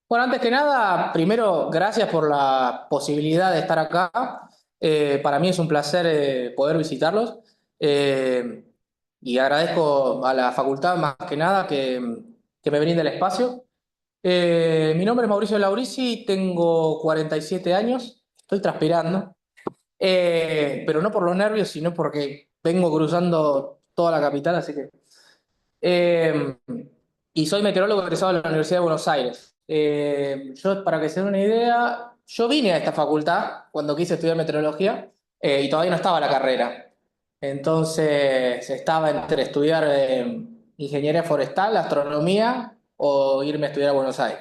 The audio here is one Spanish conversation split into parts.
Bueno, antes que nada, primero, gracias por la posibilidad de estar acá. Para mí es un placer poder visitarlos. Eh, y agradezco a la facultad más que nada que me brinde el espacio. Mi nombre es Mauricio Laurici, tengo 47 años, estoy transpirando, pero no por los nervios, sino porque vengo cruzando toda la capital, así que eh, y soy meteorólogo egresado de la Universidad de Buenos Aires. Yo, para que se den una idea, yo vine a esta facultad cuando quise estudiar meteorología y todavía no estaba la carrera. Entonces estaba entre estudiar ingeniería forestal, astronomía o irme a estudiar a Buenos Aires.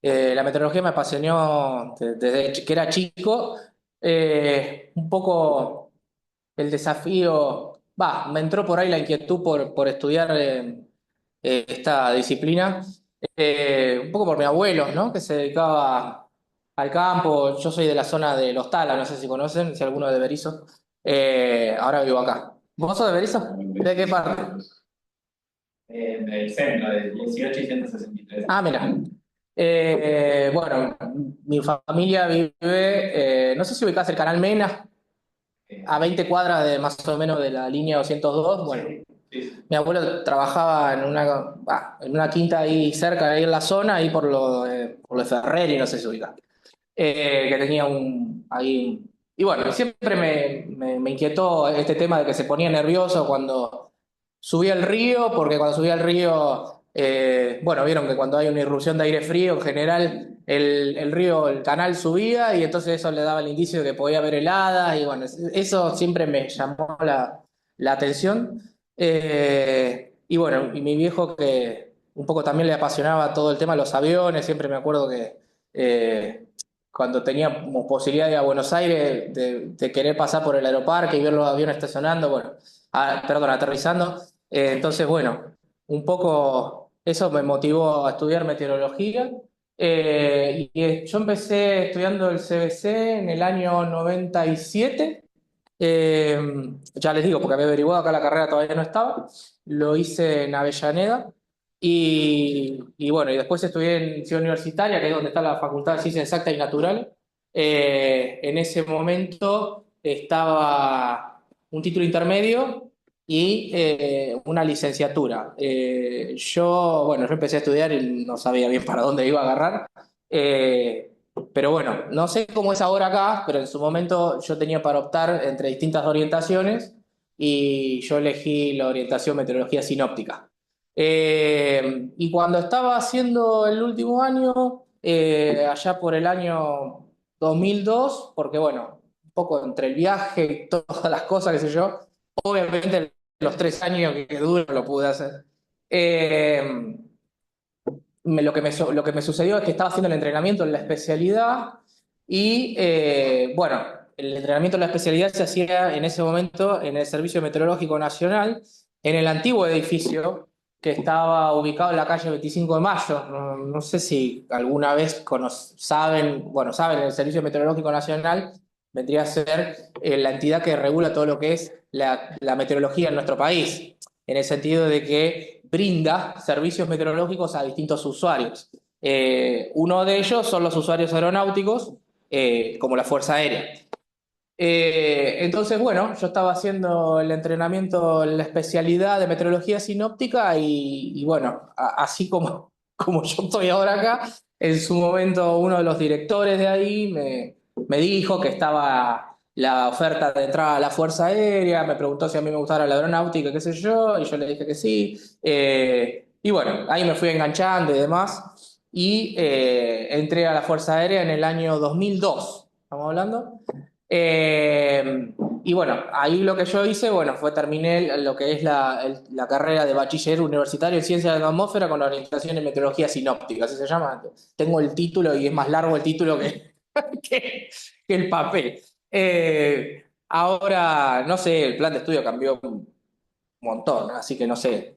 La meteorología me apasionó desde que era chico. Un poco el desafío, me entró por ahí la inquietud por estudiar esta disciplina, un poco por mi abuelo, ¿no? Que se dedicaba al campo. Yo soy de la zona de Los Talas, no sé si conocen, si alguno es de Berisso. Ahora vivo acá. ¿Vos sos de Berisso? ¿De qué parte? Del centro, del 18 y 163. Ah, mira. Bueno, mi familia vive, no sé si ubicás el canal Mena, a 20 cuadras de más o menos de la línea 202. Bueno, Sí, sí, sí. mi abuelo trabajaba en una quinta ahí cerca, ahí en la zona, ahí por lo de Ferrer y no sé si se ubica. Que tenía ahí. Y bueno, siempre me inquietó este tema de que se ponía nervioso cuando subía el río, porque cuando subía el río, bueno, vieron que cuando hay una irrupción de aire frío, en general el río, el canal subía y entonces eso le daba el indicio de que podía haber heladas y bueno, eso siempre me llamó la atención. Y bueno, y mi viejo que un poco también le apasionaba todo el tema de los aviones, siempre me acuerdo que eh, cuando teníamos posibilidad de ir a Buenos Aires, de querer pasar por el aeroparque y ver los aviones estacionando, bueno, perdón, aterrizando. Entonces, bueno, un poco eso me motivó a estudiar meteorología. Yo empecé estudiando el CBC en el año 97. Eh, ya les digo, porque había averiguado acá la carrera todavía no estaba. Lo hice en Avellaneda. Y bueno, y después estudié en Ciudad Universitaria, que es donde está la Facultad de Ciencias Exactas y Naturales. En ese momento estaba un título intermedio y una licenciatura. Yo empecé a estudiar y no sabía bien para dónde iba a agarrar. Eh, pero bueno, no sé cómo es ahora acá, pero en su momento yo tenía para optar entre distintas orientaciones y yo elegí la orientación meteorología sinóptica. Y cuando estaba haciendo el último año, allá por el año 2002, porque bueno, un poco entre el viaje y todas las cosas, qué sé yo, obviamente los 3 años que duro lo pude hacer. Eh, lo que me sucedió es que estaba haciendo el entrenamiento en la especialidad y, bueno, el entrenamiento en la especialidad se hacía en ese momento en el Servicio Meteorológico Nacional, en el antiguo edificio que estaba ubicado en la calle 25 de Mayo. No sé si alguna vez saben, el Servicio Meteorológico Nacional vendría a ser la entidad que regula todo lo que es la meteorología en nuestro país, en el sentido de que brinda servicios meteorológicos a distintos usuarios. Uno de ellos son los usuarios aeronáuticos, como la Fuerza Aérea. Entonces, bueno, yo estaba haciendo el entrenamiento en la especialidad de meteorología sinóptica y bueno, así como yo estoy ahora acá, en su momento uno de los directores de ahí me dijo que estaba la oferta de entrada a la Fuerza Aérea, me preguntó si a mí me gustaba la aeronáutica, qué sé yo, y yo le dije que sí. Y bueno, ahí me fui enganchando y demás, y entré a la Fuerza Aérea en el año 2002, ¿estamos hablando? Y bueno, ahí lo que yo hice, bueno, terminé lo que es la carrera de bachiller universitario en ciencias de la atmósfera con orientación en meteorología sinóptica, así se llama. Tengo el título y es más largo el título que el papel. Ahora, no sé, el plan de estudio cambió un montón, ¿no? Así que no sé.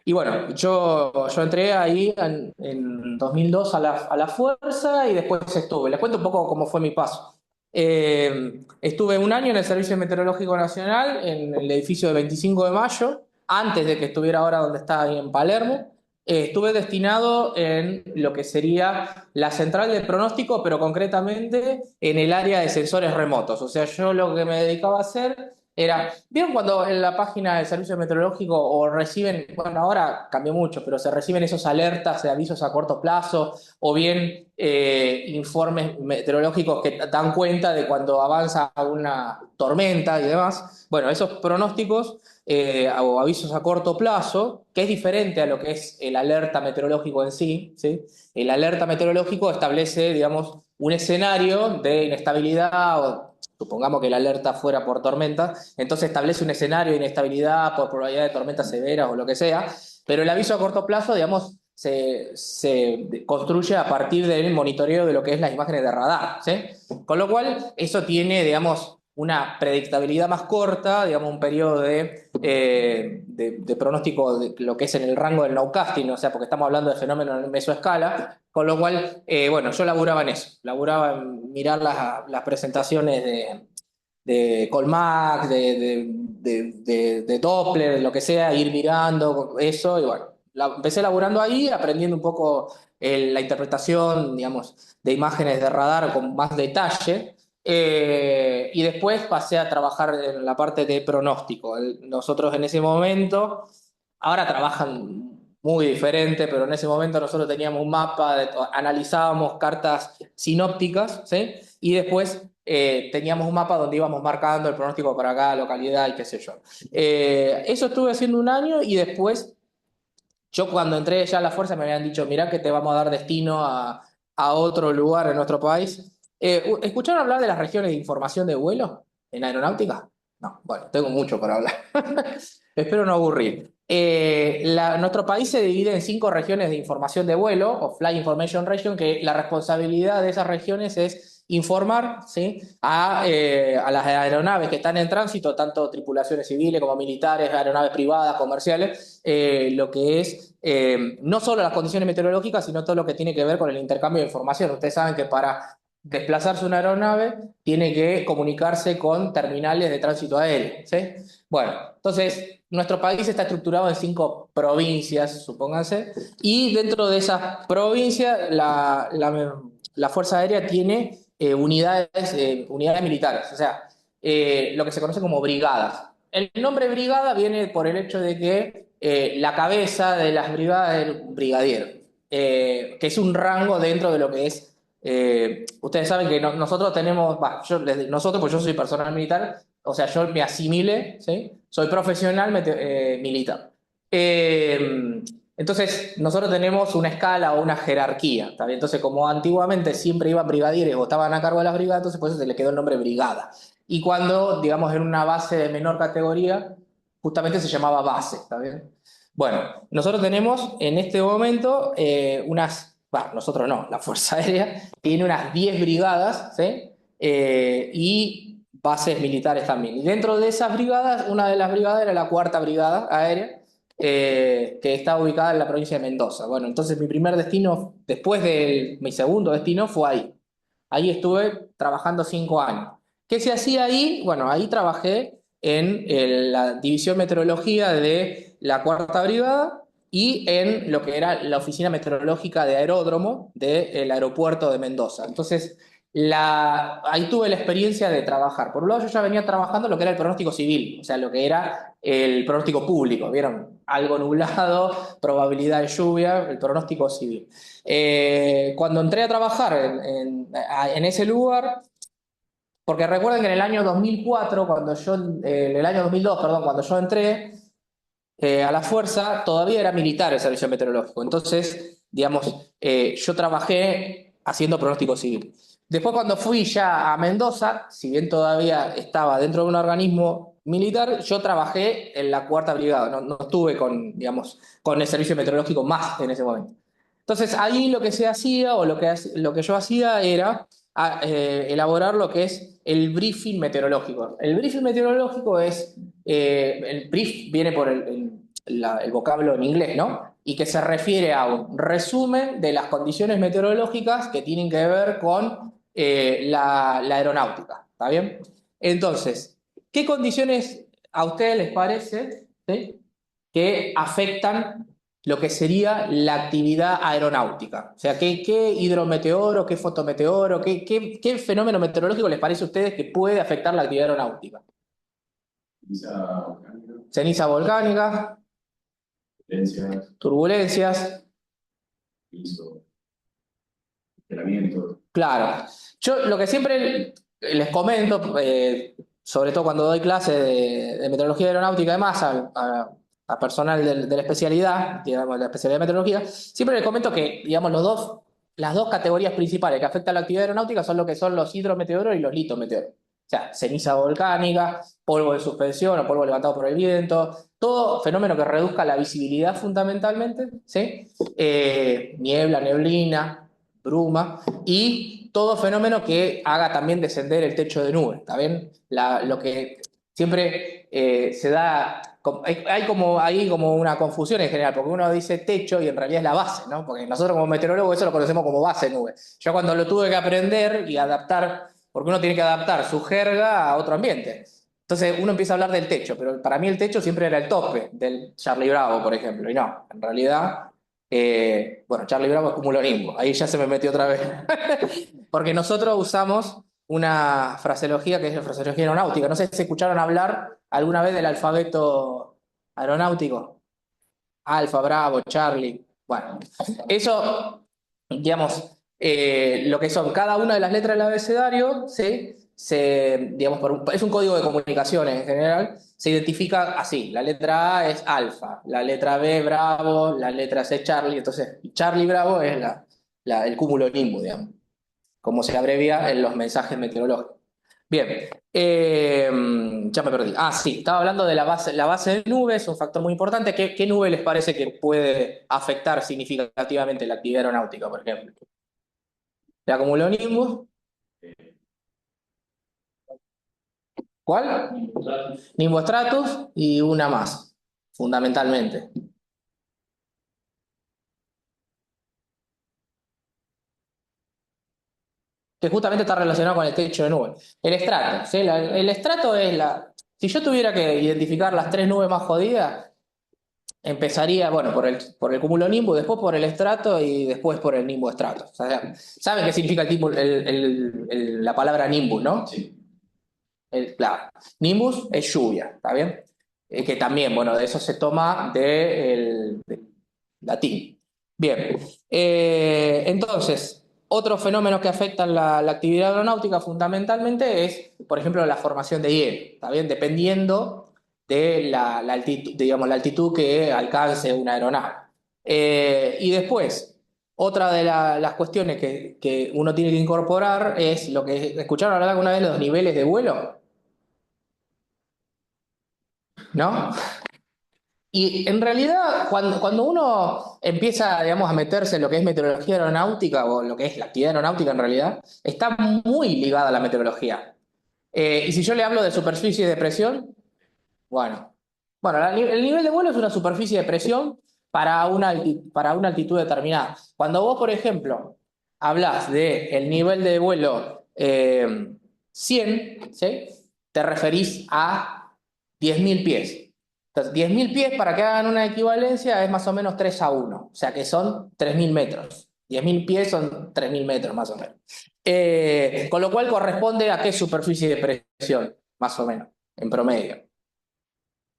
Y bueno, yo entré ahí en 2002 a la fuerza y después estuve. Les cuento un poco cómo fue mi paso. Estuve un año en el Servicio Meteorológico Nacional, en el edificio de 25 de Mayo, antes de que estuviera ahora donde está ahí en Palermo. Estuve destinado en lo que sería la central de pronóstico, pero concretamente en el área de sensores remotos. O sea, yo lo que me dedicaba a hacer era, ¿vieron cuando en la página del servicio meteorológico o reciben, bueno, ahora cambió mucho, pero se reciben esos alertas de avisos a corto plazo o bien informes meteorológicos que dan cuenta de cuando avanza una tormenta y demás? Bueno, esos pronósticos o avisos a corto plazo, que es diferente a lo que es el alerta meteorológico en sí, ¿sí? El alerta meteorológico establece, digamos, un escenario de inestabilidad, o supongamos que la alerta fuera por tormenta, entonces establece un escenario de inestabilidad por probabilidad de tormentas severas o lo que sea, pero el aviso a corto plazo, digamos, se construye a partir del monitoreo de lo que es las imágenes de radar, ¿sí? Con lo cual, eso tiene, digamos, una predictabilidad más corta, digamos, un periodo de pronóstico de lo que es en el rango del nowcasting, o sea, porque estamos hablando de fenómenos en mesoescala, con lo cual, bueno, yo laburaba en eso, laburaba en mirar las presentaciones de Colmac, de Doppler, de lo que sea, ir mirando eso, y bueno, empecé laburando ahí, aprendiendo un poco la interpretación, digamos, de imágenes de radar con más detalle. Y después pasé a trabajar en la parte de pronóstico. Nosotros en ese momento, ahora trabajan muy diferente, pero en ese momento nosotros teníamos un mapa, analizábamos cartas sinópticas, ¿sí? Y después teníamos un mapa donde íbamos marcando el pronóstico para cada localidad y qué sé yo. Eso estuve haciendo un año y después, yo cuando entré ya a la fuerza me habían dicho, mirá que te vamos a dar destino a otro lugar en nuestro país. ¿Escucharon hablar de las regiones de información de vuelo en aeronáutica? No, bueno, tengo mucho para hablar. Espero no aburrir. Nuestro país se divide en 5 regiones de información de vuelo, o Flight Information Region, que la responsabilidad de esas regiones es informar, ¿sí? A las aeronaves que están en tránsito, tanto tripulaciones civiles como militares, aeronaves privadas, comerciales, lo que es no solo las condiciones meteorológicas, sino todo lo que tiene que ver con el intercambio de información. Ustedes saben que para desplazarse una aeronave tiene que comunicarse con terminales de tránsito aéreo, ¿sí? Bueno, entonces nuestro país está estructurado en 5 provincias, supónganse, y dentro de esas provincias la Fuerza Aérea tiene unidades militares, o sea, lo que se conoce como brigadas. El nombre brigada viene por el hecho de que la cabeza de las brigadas es un brigadiero, que es un rango dentro de lo que es. Ustedes saben que nosotros tenemos, nosotros, pues yo soy personal militar, o sea, yo me asimilé, ¿sí? Soy profesional militar. Entonces, nosotros tenemos una escala o una jerarquía, ¿está bien? Entonces, como antiguamente siempre iban brigadieres o estaban a cargo de las brigadas, entonces por eso se le quedó el nombre brigada. Y cuando, digamos, en una base de menor categoría, justamente se llamaba base, ¿está bien? Bueno, nosotros tenemos en este momento nosotros no, la Fuerza Aérea tiene unas 10 brigadas, ¿sí? Y bases militares también. Y dentro de esas brigadas, una de las brigadas era la Cuarta Brigada Aérea, que está ubicada en la provincia de Mendoza. Bueno, entonces mi primer destino, después de mi segundo destino, fue ahí. Ahí estuve trabajando 5 años. ¿Qué se hacía ahí? Bueno, ahí trabajé en la división meteorología de la Cuarta Brigada y en lo que era la oficina meteorológica de aeródromo del aeropuerto de Mendoza. Entonces, ahí tuve la experiencia de trabajar. Por un lado, yo ya venía trabajando lo que era el pronóstico civil, o sea, lo que era el pronóstico público, ¿vieron? Algo nublado, probabilidad de lluvia, el pronóstico civil. Cuando entré a trabajar en ese lugar, porque recuerden que en el año 2004, en el año 2002, perdón, cuando yo entré a la fuerza, todavía era militar el servicio meteorológico. Entonces, digamos, yo trabajé haciendo pronóstico civil. Después, cuando fui ya a Mendoza, si bien todavía estaba dentro de un organismo militar, yo trabajé en la Cuarta Brigada, no estuve digamos, con el servicio meteorológico más en ese momento. Entonces, ahí lo que se hacía, o lo que yo hacía era elaborar lo que es el briefing meteorológico. El briefing meteorológico el brief viene por el vocablo en inglés, ¿no? Y que se refiere a un resumen de las condiciones meteorológicas que tienen que ver con la aeronáutica, ¿está bien? Entonces, ¿qué condiciones a ustedes les parece, ¿sí? Que afectan lo que sería la actividad aeronáutica. O sea, ¿qué hidrometeoro, qué fotometeoro, qué fenómeno meteorológico les parece a ustedes que puede afectar la actividad aeronáutica? Ceniza volcánica, Ceniza volcánica, potencias, turbulencias, piso, helamiento. claro. Yo lo que siempre les comento, sobre todo cuando doy clases de meteorología aeronáutica, además a personal de la especialidad, digamos, de la especialidad de meteorología, siempre les comento que, digamos, las dos categorías principales que afectan la actividad aeronáutica son lo que son los hidrometeoros y los litometeoros. O sea, ceniza volcánica, polvo de suspensión o polvo levantado por el viento, todo fenómeno que reduzca la visibilidad fundamentalmente, ¿sí? Niebla, neblina, bruma, y todo fenómeno que haga también descender el techo de nube, ¿está bien? Lo que siempre se da, hay como una confusión en general, porque uno dice techo y en realidad es la base, ¿no? Porque nosotros como meteorólogos eso lo conocemos como base nube. Yo cuando lo tuve que aprender y adaptar, porque uno tiene que adaptar su jerga a otro ambiente. Entonces uno empieza a hablar del techo, pero para mí el techo siempre era el tope del Charlie Bravo, por ejemplo, y no, en realidad bueno, Charlie Bravo es cumulonimbo, ahí ya se me metió otra vez. Porque nosotros usamos una fraseología que es la fraseología aeronáutica. No sé si escucharon hablar alguna vez del alfabeto aeronáutico. Alfa, Bravo, Charlie. Bueno, eso, digamos, lo que son cada una de las letras del abecedario, ¿sí? Digamos, es un código de comunicaciones en general, se identifica así. La letra A es alfa, la letra B Bravo, la letra C Charlie. Entonces, Charlie Bravo es el cúmulo NIMBU, digamos, como se abrevia en los mensajes meteorológicos. Bien, ya me perdí. Ah, sí, estaba hablando de la base de nubes, un factor muy importante. ¿Qué nube les parece que puede afectar significativamente la actividad aeronáutica, por ejemplo? ¿La cumulonimbus? ¿Cuál? Nimbostratus y una más, fundamentalmente. Que justamente está relacionado con el techo de nube. El estrato, ¿sí? El estrato es la... Si yo tuviera que identificar las tres nubes más jodidas, empezaría, bueno, por el cumulonimbus, después por el estrato y después por el nimboestrato. O sea, ¿saben qué significa la palabra nimbus, no? Sí. Claro. Nimbus es lluvia, ¿está bien? Que también, bueno, de eso se toma del latín. Bien. Entonces, otros fenómenos que afectan la actividad aeronáutica fundamentalmente es, por ejemplo, la formación de hielo, ¿está bien? Dependiendo de la altitud, digamos, la altitud que alcance una aeronave. Y después, otra de las cuestiones que uno tiene que incorporar es lo que escucharon hablar alguna vez de los niveles de vuelo, ¿no? Y en realidad, cuando uno empieza, digamos, a meterse en lo que es meteorología aeronáutica o lo que es la actividad aeronáutica en realidad, está muy ligada a la meteorología. Y si yo le hablo de superficie de presión, bueno, el nivel de vuelo es una superficie de presión para una altitud determinada. Cuando vos, por ejemplo, hablas del nivel de vuelo 100, ¿sí? Te referís a 10.000 pies. Entonces, 10.000 pies, para que hagan una equivalencia, es más o menos 3 a 1, o sea que son 3.000 metros. 10.000 pies son 3.000 metros, más o menos. Con lo cual corresponde a qué superficie de presión, más o menos, en promedio.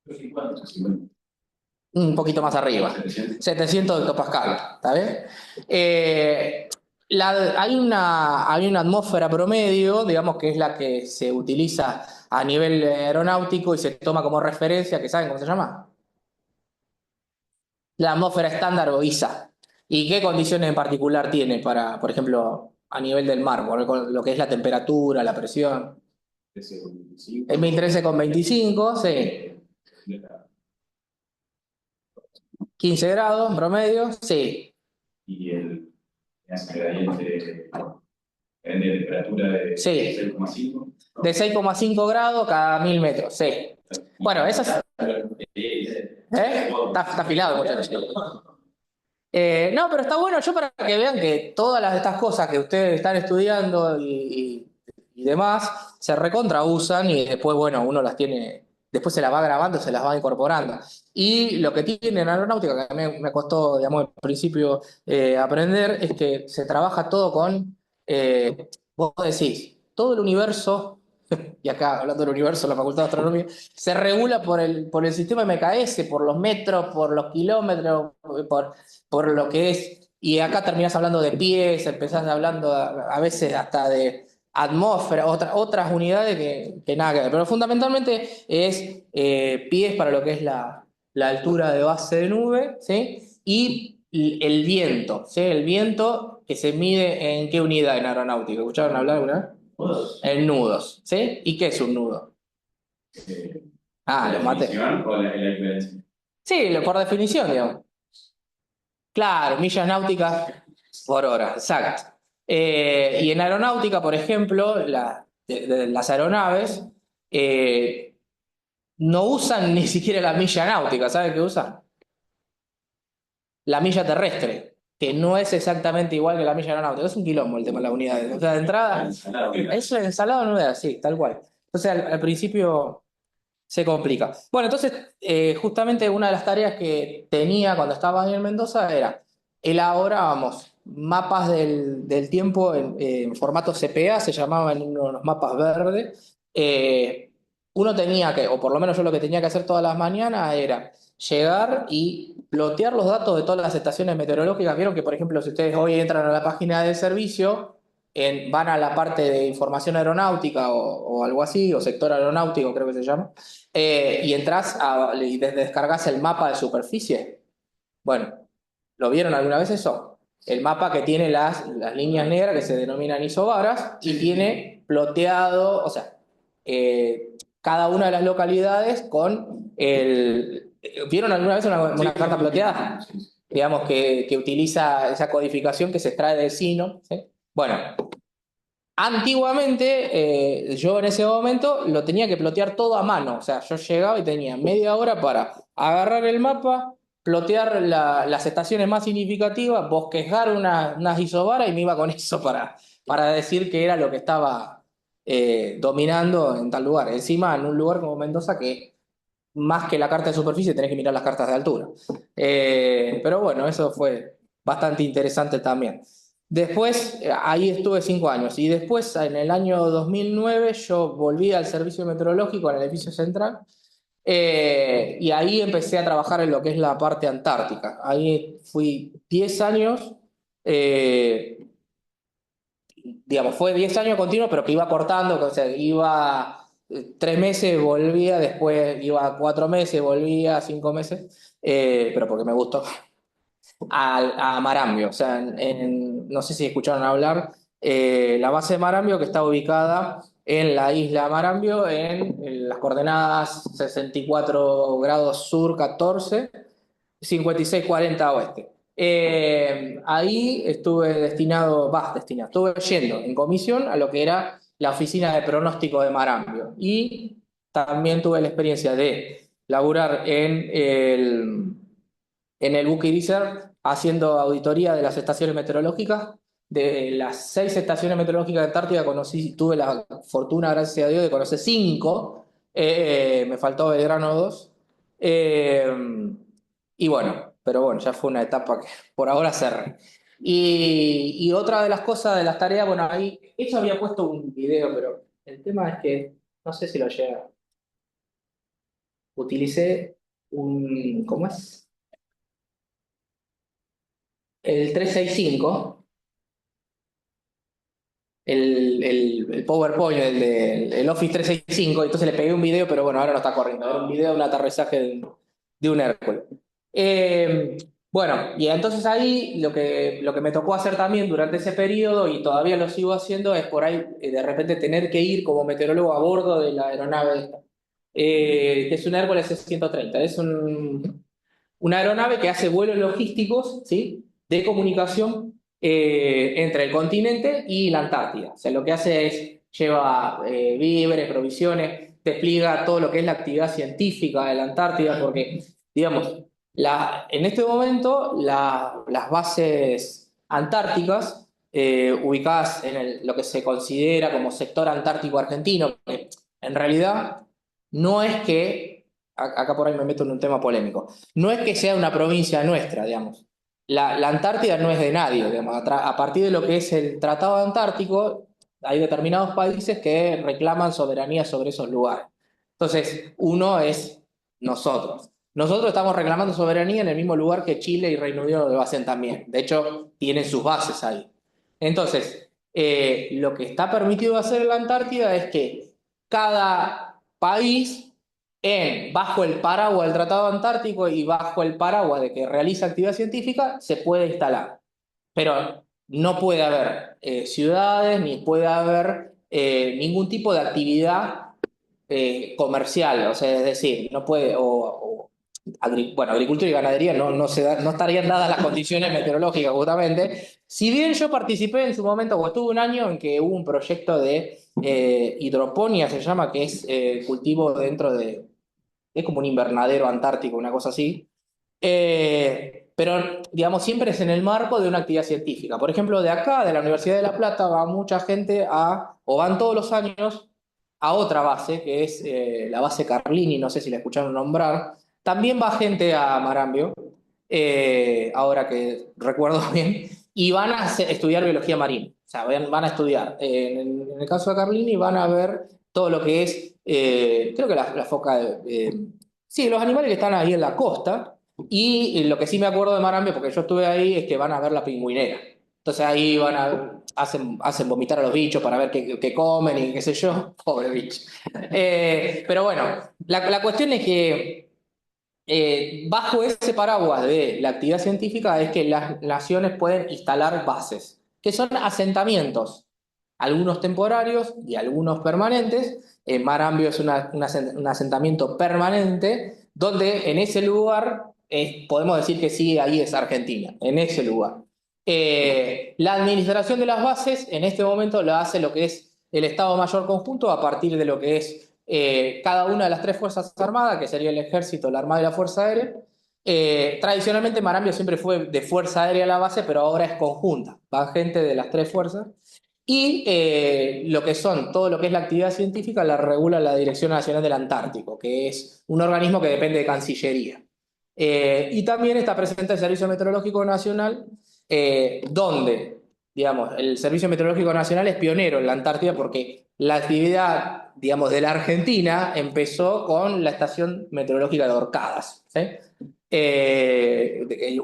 50. Un poquito más arriba, 700 hectopascales, ¿está bien? Hay una atmósfera promedio, digamos que es la que se utiliza a nivel aeronáutico y se toma como referencia, que ¿saben cómo se llama? La atmósfera estándar o ISA. ¿Y qué condiciones en particular tiene para, por ejemplo, a nivel del mar, por lo que es la temperatura, la presión? Es 13,25, sí. 15 grados en promedio, sí. Y ese gradiente de temperatura de Sí. 6,5. De 6,5 grados cada 1.000 metros, sí. Bueno, esas... Está afilado, muchachos. No, pero está bueno yo para que vean que todas estas cosas que ustedes están estudiando y demás se recontra usan y después, bueno, uno las tiene después se las va grabando, se las va incorporando. Y lo que tiene en aeronáutica, que a mí me costó, digamos, al principio aprender, es que se trabaja todo con, vos decís, todo el universo, y acá hablando del universo, la Facultad de Astronomía, se regula por el sistema MKS, por los metros, por los kilómetros, por lo que es. Y acá terminás hablando de pies, empezás hablando a veces hasta de atmósfera, otras unidades que nada que ver. Pero fundamentalmente es pies para lo que es la altura de base de nube, ¿sí? Y el viento, ¿sí? El viento que se mide en qué unidad en aeronáutica. ¿Escucharon hablar alguna vez? ¿Nudos? En nudos, ¿sí? ¿Y qué es un nudo? Eh, Ah, ¿La los maté. definición o la equivalencia? Sí, por definición, digamos. Claro, millas náuticas por hora, exacto. Y en aeronáutica, por ejemplo, de las aeronaves no usan ni siquiera la milla náutica, ¿sabes qué usan? La milla terrestre, que no es exactamente igual que la milla aeronáutica. Es un quilombo el tema de las unidades. O sea, de entrada, es una ensalada de unidades, sí, tal cual. Entonces, al principio se complica. Bueno, entonces, justamente una de las tareas que tenía cuando estaba ahí en Mendoza era elaborábamos mapas del tiempo en formato CPA, se llamaban unos mapas verdes. Uno tenía que, o por lo menos yo lo que tenía que hacer todas las mañanas era llegar y plotear los datos de todas las estaciones meteorológicas. Vieron que, por ejemplo, si ustedes hoy entran a la página del servicio, van a la parte de información aeronáutica o algo así, o sector aeronáutico creo que se llama, y entras y descargas el mapa de superficie. Bueno, ¿lo vieron alguna vez eso? El mapa que tiene las líneas negras que se denominan isobaras y tiene ploteado, o sea, cada una de las localidades con el... ¿Vieron alguna vez una carta ploteada? Digamos que utiliza esa codificación que se extrae del SINO, ¿sí? Bueno, antiguamente, yo en ese momento lo tenía que plotear todo a mano, o sea, yo llegaba y tenía media hora para agarrar el mapa, plotear las estaciones más significativas, bosquejar unas isobaras y me iba con eso para decir que era lo que estaba dominando en tal lugar. Encima, en un lugar como Mendoza que más que la carta de superficie tenés que mirar las cartas de altura. Pero bueno, eso fue bastante interesante también. Después, ahí estuve 5 años y después, en el año 2009, yo volví al servicio meteorológico en el edificio central y ahí empecé a trabajar en lo que es la parte antártica. Ahí fui 10 años, eh, digamos, fue 10 años continuos, pero que iba cortando, o sea, iba 3 meses, volvía, después iba 4 meses, volvía 5 meses, pero porque me gustó, a Marambio, o sea, no sé si escucharon hablar, la base de Marambio que está ubicada en la isla Marambio, en las coordenadas 64 grados sur 14, 5640 oeste. Ahí estuve estuve yendo en comisión a lo que era la oficina de pronóstico de Marambio. Y también tuve la experiencia de laburar en el buque Irizar haciendo auditoría de las estaciones meteorológicas. De las 6 estaciones meteorológicas de Antártida tuve la fortuna, gracias a Dios, de conocer 5. Me faltó Belgrano 2. Y bueno, pero bueno, ya fue una etapa que por ahora cerré. Y otra de las cosas de las tareas, bueno, ahí, eso había puesto un video, pero el tema es que no sé si lo llega. Utilicé ¿cómo es? El 365, el PowerPoint, el Office 365, entonces le pegué un video, pero bueno, ahora no está corriendo. Era un video de un aterrizaje de un Hércules. Eh, bueno, y entonces ahí lo que me tocó hacer también durante ese periodo, y todavía lo sigo haciendo, es por ahí de repente tener que ir como meteorólogo a bordo de la aeronave esta, que es un Hércules C-130. Es una aeronave que hace vuelos logísticos, ¿sí? De comunicación entre el continente y la Antártida. O sea, lo que hace es lleva víveres, provisiones, despliega todo lo que es la actividad científica de la Antártida, porque, digamos, en este momento las bases antárticas, ubicadas en lo que se considera como sector antártico argentino, que en realidad no es que, acá por ahí me meto en un tema polémico, no es que sea una provincia nuestra, digamos. La Antártida no es de nadie, digamos. A partir de lo que es el Tratado Antártico, hay determinados países que reclaman soberanía sobre esos lugares. Entonces, uno es nosotros. Nosotros estamos reclamando soberanía en el mismo lugar que Chile y Reino Unido lo hacen también. De hecho, tienen sus bases ahí. Entonces, lo que está permitido hacer en la Antártida es que cada país, bajo el paraguas del Tratado Antártico y bajo el paraguas de que realiza actividad científica, se puede instalar. Pero no puede haber ciudades ni puede haber ningún tipo de actividad comercial, o sea, es decir, no puede, bueno, agricultura y ganadería no estarían dadas las condiciones meteorológicas justamente. Si bien yo participé en su momento, o estuve un año en que hubo un proyecto de hidroponía, se llama, que es cultivo dentro es como un invernadero antártico, una cosa así. Pero, digamos, siempre es en el marco de una actividad científica. Por ejemplo, de acá, de la Universidad de La Plata, va mucha gente o van todos los años a otra base, que es la base Carlini, no sé si la escucharon nombrar. También va gente a Marambio, ahora que recuerdo bien, y van a estudiar biología marina. O sea, van a estudiar. En el caso de Carlini van a ver todo lo que es, creo que la foca, sí, los animales que están ahí en la costa. Y lo que sí me acuerdo de Marambio, porque yo estuve ahí, es que van a ver la pingüinera. Entonces ahí hacen vomitar a los bichos para ver qué comen y qué sé yo. Pobre bicho. Pero bueno, la cuestión es que bajo ese paraguas de la actividad científica es que las naciones pueden instalar bases, que son asentamientos, algunos temporarios y algunos permanentes. Marambio es un asentamiento permanente, donde en ese lugar podemos decir que sí, ahí es Argentina, en ese lugar. La administración de las bases en este momento la hace lo que es el Estado Mayor Conjunto a partir de lo que es cada una de las tres Fuerzas Armadas, que sería el Ejército, la Armada y la Fuerza Aérea. Tradicionalmente Marambio siempre fue de Fuerza Aérea la base, pero ahora es conjunta, va gente de las tres fuerzas. Y lo que son, todo lo que es la actividad científica la regula la Dirección Nacional del Antártico, que es un organismo que depende de Cancillería. Y también está presente el Servicio Meteorológico Nacional, donde, digamos, el Servicio Meteorológico Nacional es pionero en la Antártida porque la actividad, digamos, de la Argentina empezó con la Estación Meteorológica de Orcadas, ¿sí?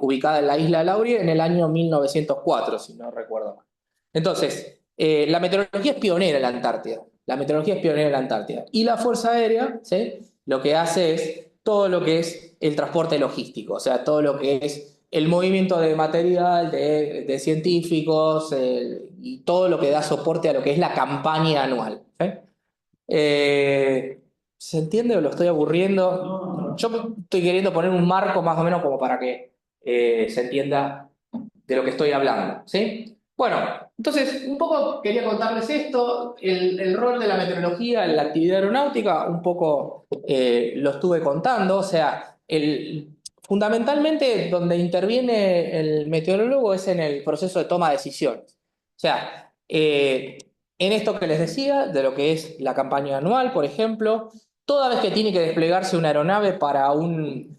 Ubicada en la isla de Laurie en el año 1904, si no recuerdo mal. Entonces, la meteorología es pionera en la Antártida. La meteorología es pionera en la Antártida. Y la Fuerza Aérea, ¿sí? Lo que hace es todo lo que es el transporte logístico, o sea, todo lo que es el movimiento de material, de científicos, y todo lo que da soporte a lo que es la campaña anual. ¿Sí? ¿Se entiende o lo estoy aburriendo? Yo estoy queriendo poner un marco más o menos como para que se entienda de lo que estoy hablando, ¿sí? Bueno, entonces, un poco quería contarles esto, el rol de la meteorología en la actividad aeronáutica, un poco lo estuve contando, o sea, fundamentalmente donde interviene el meteorólogo es en el proceso de toma de decisiones. O sea, en esto que les decía, de lo que es la campaña anual, por ejemplo, toda vez que tiene que desplegarse una aeronave para un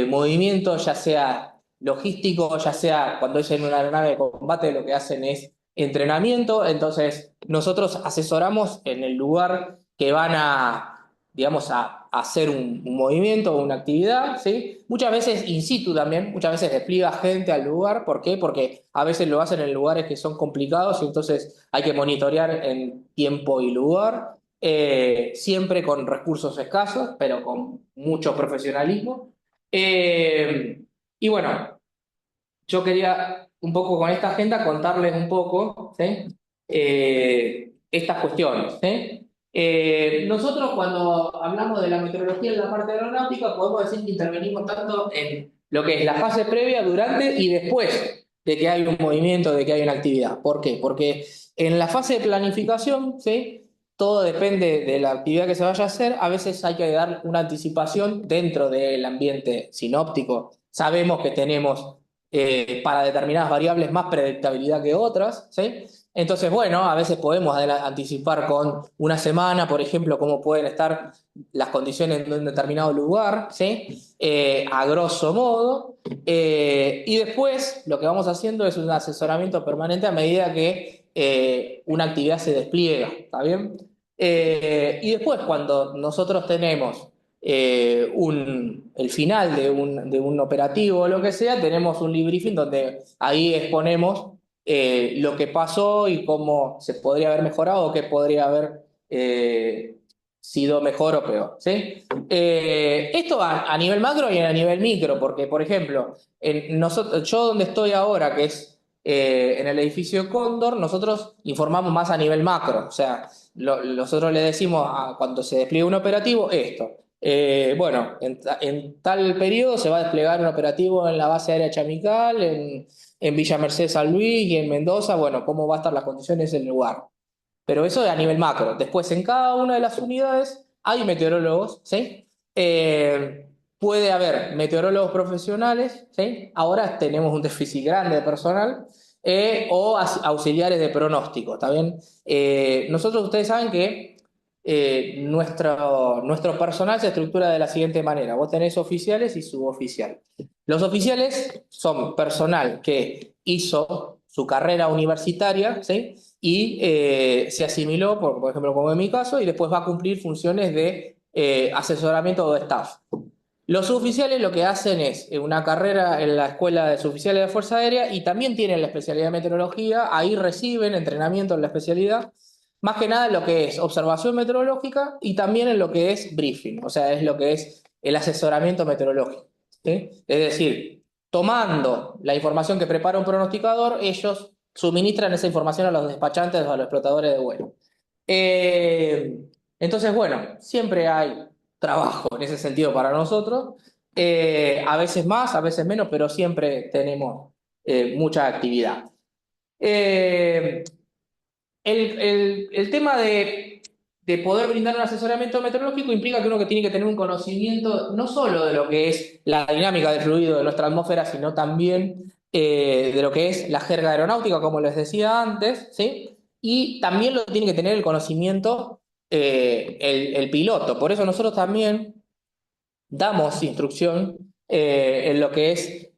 movimiento, ya sea logístico, ya sea cuando es en una aeronave de combate, lo que hacen es entrenamiento. Entonces, nosotros asesoramos en el lugar que van digamos, a hacer un movimiento o una actividad, ¿sí? Muchas veces in situ también, muchas veces despliega gente al lugar. ¿Por qué? Porque a veces lo hacen en lugares que son complicados y entonces hay que monitorear en tiempo y lugar, siempre con recursos escasos, pero con mucho profesionalismo. Y bueno, yo quería un poco con esta agenda contarles un poco, ¿sí? Estas cuestiones, ¿sí? Nosotros cuando hablamos de la meteorología en la parte aeronáutica podemos decir que intervenimos tanto en lo que es la fase previa, durante y después de que hay un movimiento, de que hay una actividad. ¿Por qué? Porque en la fase de planificación, ¿sí? Todo depende de la actividad que se vaya a hacer. A veces hay que dar una anticipación dentro del ambiente sinóptico. Sabemos que tenemos para determinadas variables más predictabilidad que otras, ¿sí? Entonces, bueno, a veces podemos anticipar con una semana, por ejemplo, cómo pueden estar las condiciones en un determinado lugar, ¿sí? A grosso modo. Y después lo que vamos haciendo es un asesoramiento permanente a medida que una actividad se despliega, ¿está bien? Y después, cuando nosotros tenemos el final de un operativo o lo que sea, tenemos un debriefing donde ahí exponemos lo que pasó y cómo se podría haber mejorado o qué podría haber sido mejor o peor, ¿sí? Esto a nivel macro y a nivel micro, porque, por ejemplo, yo donde estoy ahora, que es en el edificio Cóndor, nosotros informamos más a nivel macro, o sea, nosotros le decimos cuando se despliega un operativo esto. Bueno, en tal periodo se va a desplegar un operativo en la base aérea Chamical, en Villa Mercedes San Luis y en Mendoza, bueno, cómo va a estar las condiciones del lugar. Pero eso es a nivel macro. Después, en cada una de las unidades hay meteorólogos, ¿sí? Puede haber meteorólogos profesionales, ¿sí? Ahora tenemos un déficit grande de personal, o auxiliares de pronóstico, ¿está bien? Nosotros, ustedes saben que nuestro personal se estructura de la siguiente manera. Vos tenés oficiales y suboficiales. Los oficiales son personal que hizo su carrera universitaria, ¿sí? Y se asimiló, por ejemplo, como en mi caso, y después va a cumplir funciones de asesoramiento de staff. Los suboficiales lo que hacen es una carrera en la Escuela de Suboficiales de la Fuerza Aérea y también tienen la especialidad de meteorología, ahí reciben entrenamiento en la especialidad, más que nada en lo que es observación meteorológica y también en lo que es briefing, o sea, es lo que es el asesoramiento meteorológico, ¿sí? Es decir, tomando la información que prepara un pronosticador, ellos suministran esa información a los despachantes o a los explotadores de vuelo. Eh, entonces, bueno, siempre hay trabajo en ese sentido para nosotros, a veces más, a veces menos, pero siempre tenemos mucha actividad. Eh, el tema de poder brindar un asesoramiento meteorológico implica que uno que tiene que tener un conocimiento no solo de lo que es la dinámica del fluido de nuestra atmósfera, sino también de lo que es la jerga aeronáutica, como les decía antes, ¿sí? Y también lo tiene que tener el conocimiento el piloto. Por eso nosotros también damos instrucción en lo que es,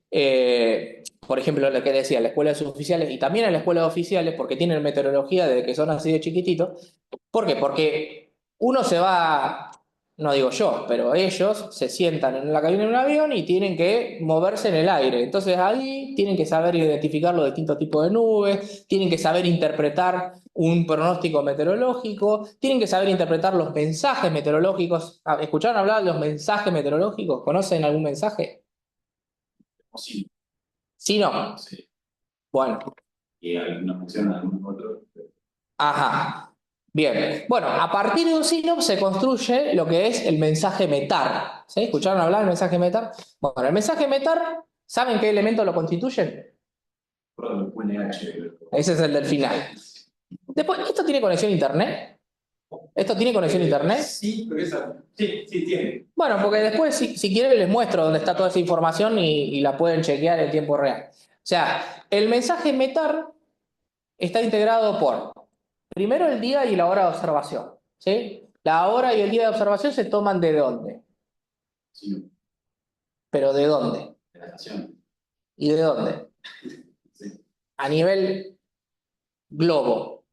por ejemplo, lo que decía, la escuela de suboficiales y también en la escuela de oficiales, porque tienen meteorología desde que son así de chiquititos. ¿Por qué? Porque uno se va, no digo yo, pero ellos se sientan en la cabina de un avión y tienen que moverse en el aire. Entonces ahí tienen que saber identificar los distintos tipos de nubes, tienen que saber interpretar un pronóstico meteorológico, tienen que saber interpretar los mensajes meteorológicos. ¿Escucharon hablar de los mensajes meteorológicos? ¿Conocen algún mensaje? Sí, Sí, no. sí. Bueno, Y algunos funcionan, algunos otros. ajá. Bien. Bueno, a partir de un sínops se construye lo que es el mensaje METAR. ¿Sí? ¿Escucharon hablar del mensaje METAR? Bueno, el mensaje METAR, ¿saben qué elemento lo constituyen? Perdón, UNH. Ese es el del final. Después, ¿esto tiene conexión a internet? ¿Esto tiene conexión a internet? Sí, pero esa. Sí, sí, tiene. Bueno, porque después, si quieren, les muestro dónde está toda esa información y la pueden chequear en tiempo real. O sea, el mensaje METAR está integrado por, primero, el día y la hora de observación. ¿Sí? La hora y el día de observación se toman ¿de dónde? Sí, ¿Pero de dónde? de la estación. ¿Y de dónde? Sí. A nivel globo.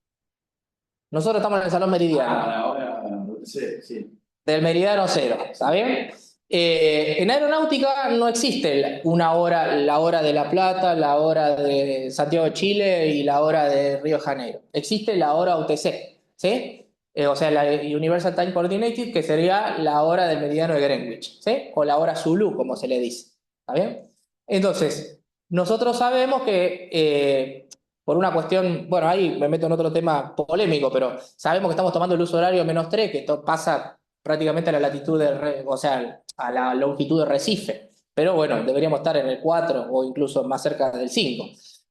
Nosotros estamos en el Salón Meridiano. Ahora, sí, sí. Del meridiano cero, ¿está bien? En aeronáutica no existe una hora, la hora de La Plata, la hora de Santiago de Chile y la hora de Río de Janeiro. Existe la hora UTC, ¿sí? O sea, la Universal Time Coordinated, que sería la hora del meridiano de Greenwich, ¿sí? O la hora Zulu, como se le dice, ¿está bien? Entonces, nosotros sabemos que por una cuestión, bueno, ahí me meto en otro tema polémico, pero sabemos que estamos tomando el uso horario -3, que pasa prácticamente a la latitud o sea, a la longitud de Recife. Pero bueno, deberíamos estar en el 4 o incluso más cerca del 5.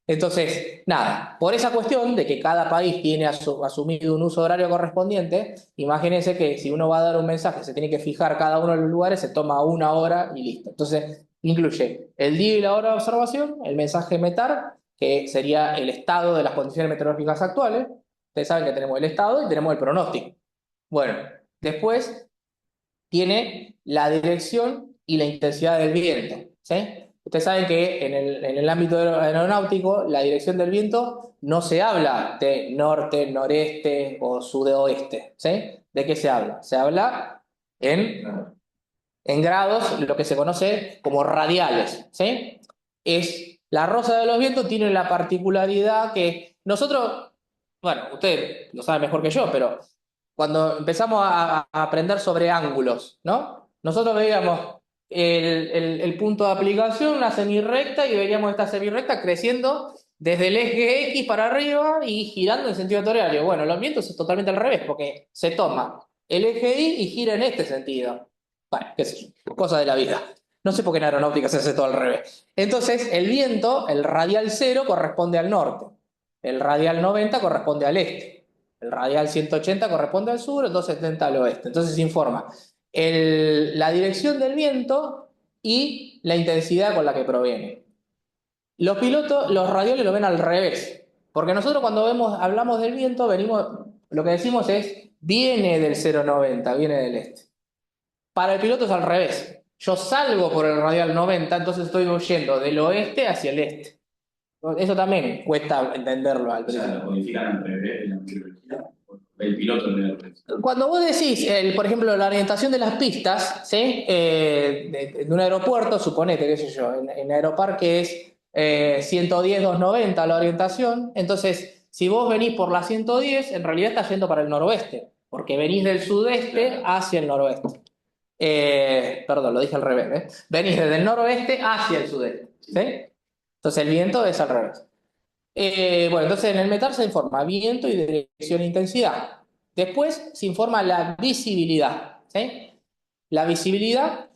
Entonces, nada, por esa cuestión de que cada país tiene asumido un uso horario correspondiente, imagínense que si uno va a dar un mensaje, se tiene que fijar cada uno de los lugares, se toma una hora y listo. Entonces, Incluye el día y la hora de observación, el mensaje METAR, que sería el estado de las condiciones meteorológicas actuales. Ustedes saben que tenemos el estado y tenemos el pronóstico. Bueno, después tiene la dirección y la intensidad del viento. ¿Sí? Ustedes saben que en el ámbito aeronáutico, la dirección del viento no se habla de norte, noreste o sudoeste. ¿Sí? ¿De qué se habla? Se habla en grados, lo que se conoce como radiales. ¿Sí? Es, la rosa de los vientos tiene la particularidad que nosotros, bueno, ustedes lo saben mejor que yo, pero cuando empezamos a aprender sobre ángulos, ¿no? Nosotros veíamos el punto de aplicación, una semirrecta, y veíamos esta semirrecta creciendo desde el eje X para arriba y girando en sentido horario. Bueno, los vientos es totalmente al revés, porque se toma el eje Y y gira en este sentido. Bueno, qué sé yo, cosa de la vida. No sé por qué en aeronáutica se hace todo al revés. Entonces, el viento, el radial 0 corresponde al norte, el radial 90 corresponde al este. El radial 180 corresponde al sur, el 270 al oeste. Entonces se informa la dirección del viento y la intensidad con la que proviene. Los pilotos, los radiales lo ven al revés. Porque nosotros cuando hablamos del viento, lo que decimos es, viene del 090, viene del este. Para el piloto es al revés. Yo salgo por el radial 90, entonces estoy yendo del oeste hacia el este. Eso también cuesta entenderlo al O sea, principio. lo modifican al revés en la meteorología. El piloto lo ve al revés. Cuando vos decís, por ejemplo, la orientación de las pistas, ¿sí? De un aeropuerto, suponete, qué sé yo, en Aeroparque es 110-290 la orientación, entonces si vos venís por la 110, en realidad estás yendo para el noroeste, porque venís del sudeste hacia el noroeste. Perdón, lo dije al revés, ¿eh? Venís desde el noroeste hacia el sudeste, ¿sí? Entonces el viento es al revés. Bueno, entonces en el METAR se informa viento y dirección e intensidad. Después se informa la visibilidad. ¿Sí? La visibilidad.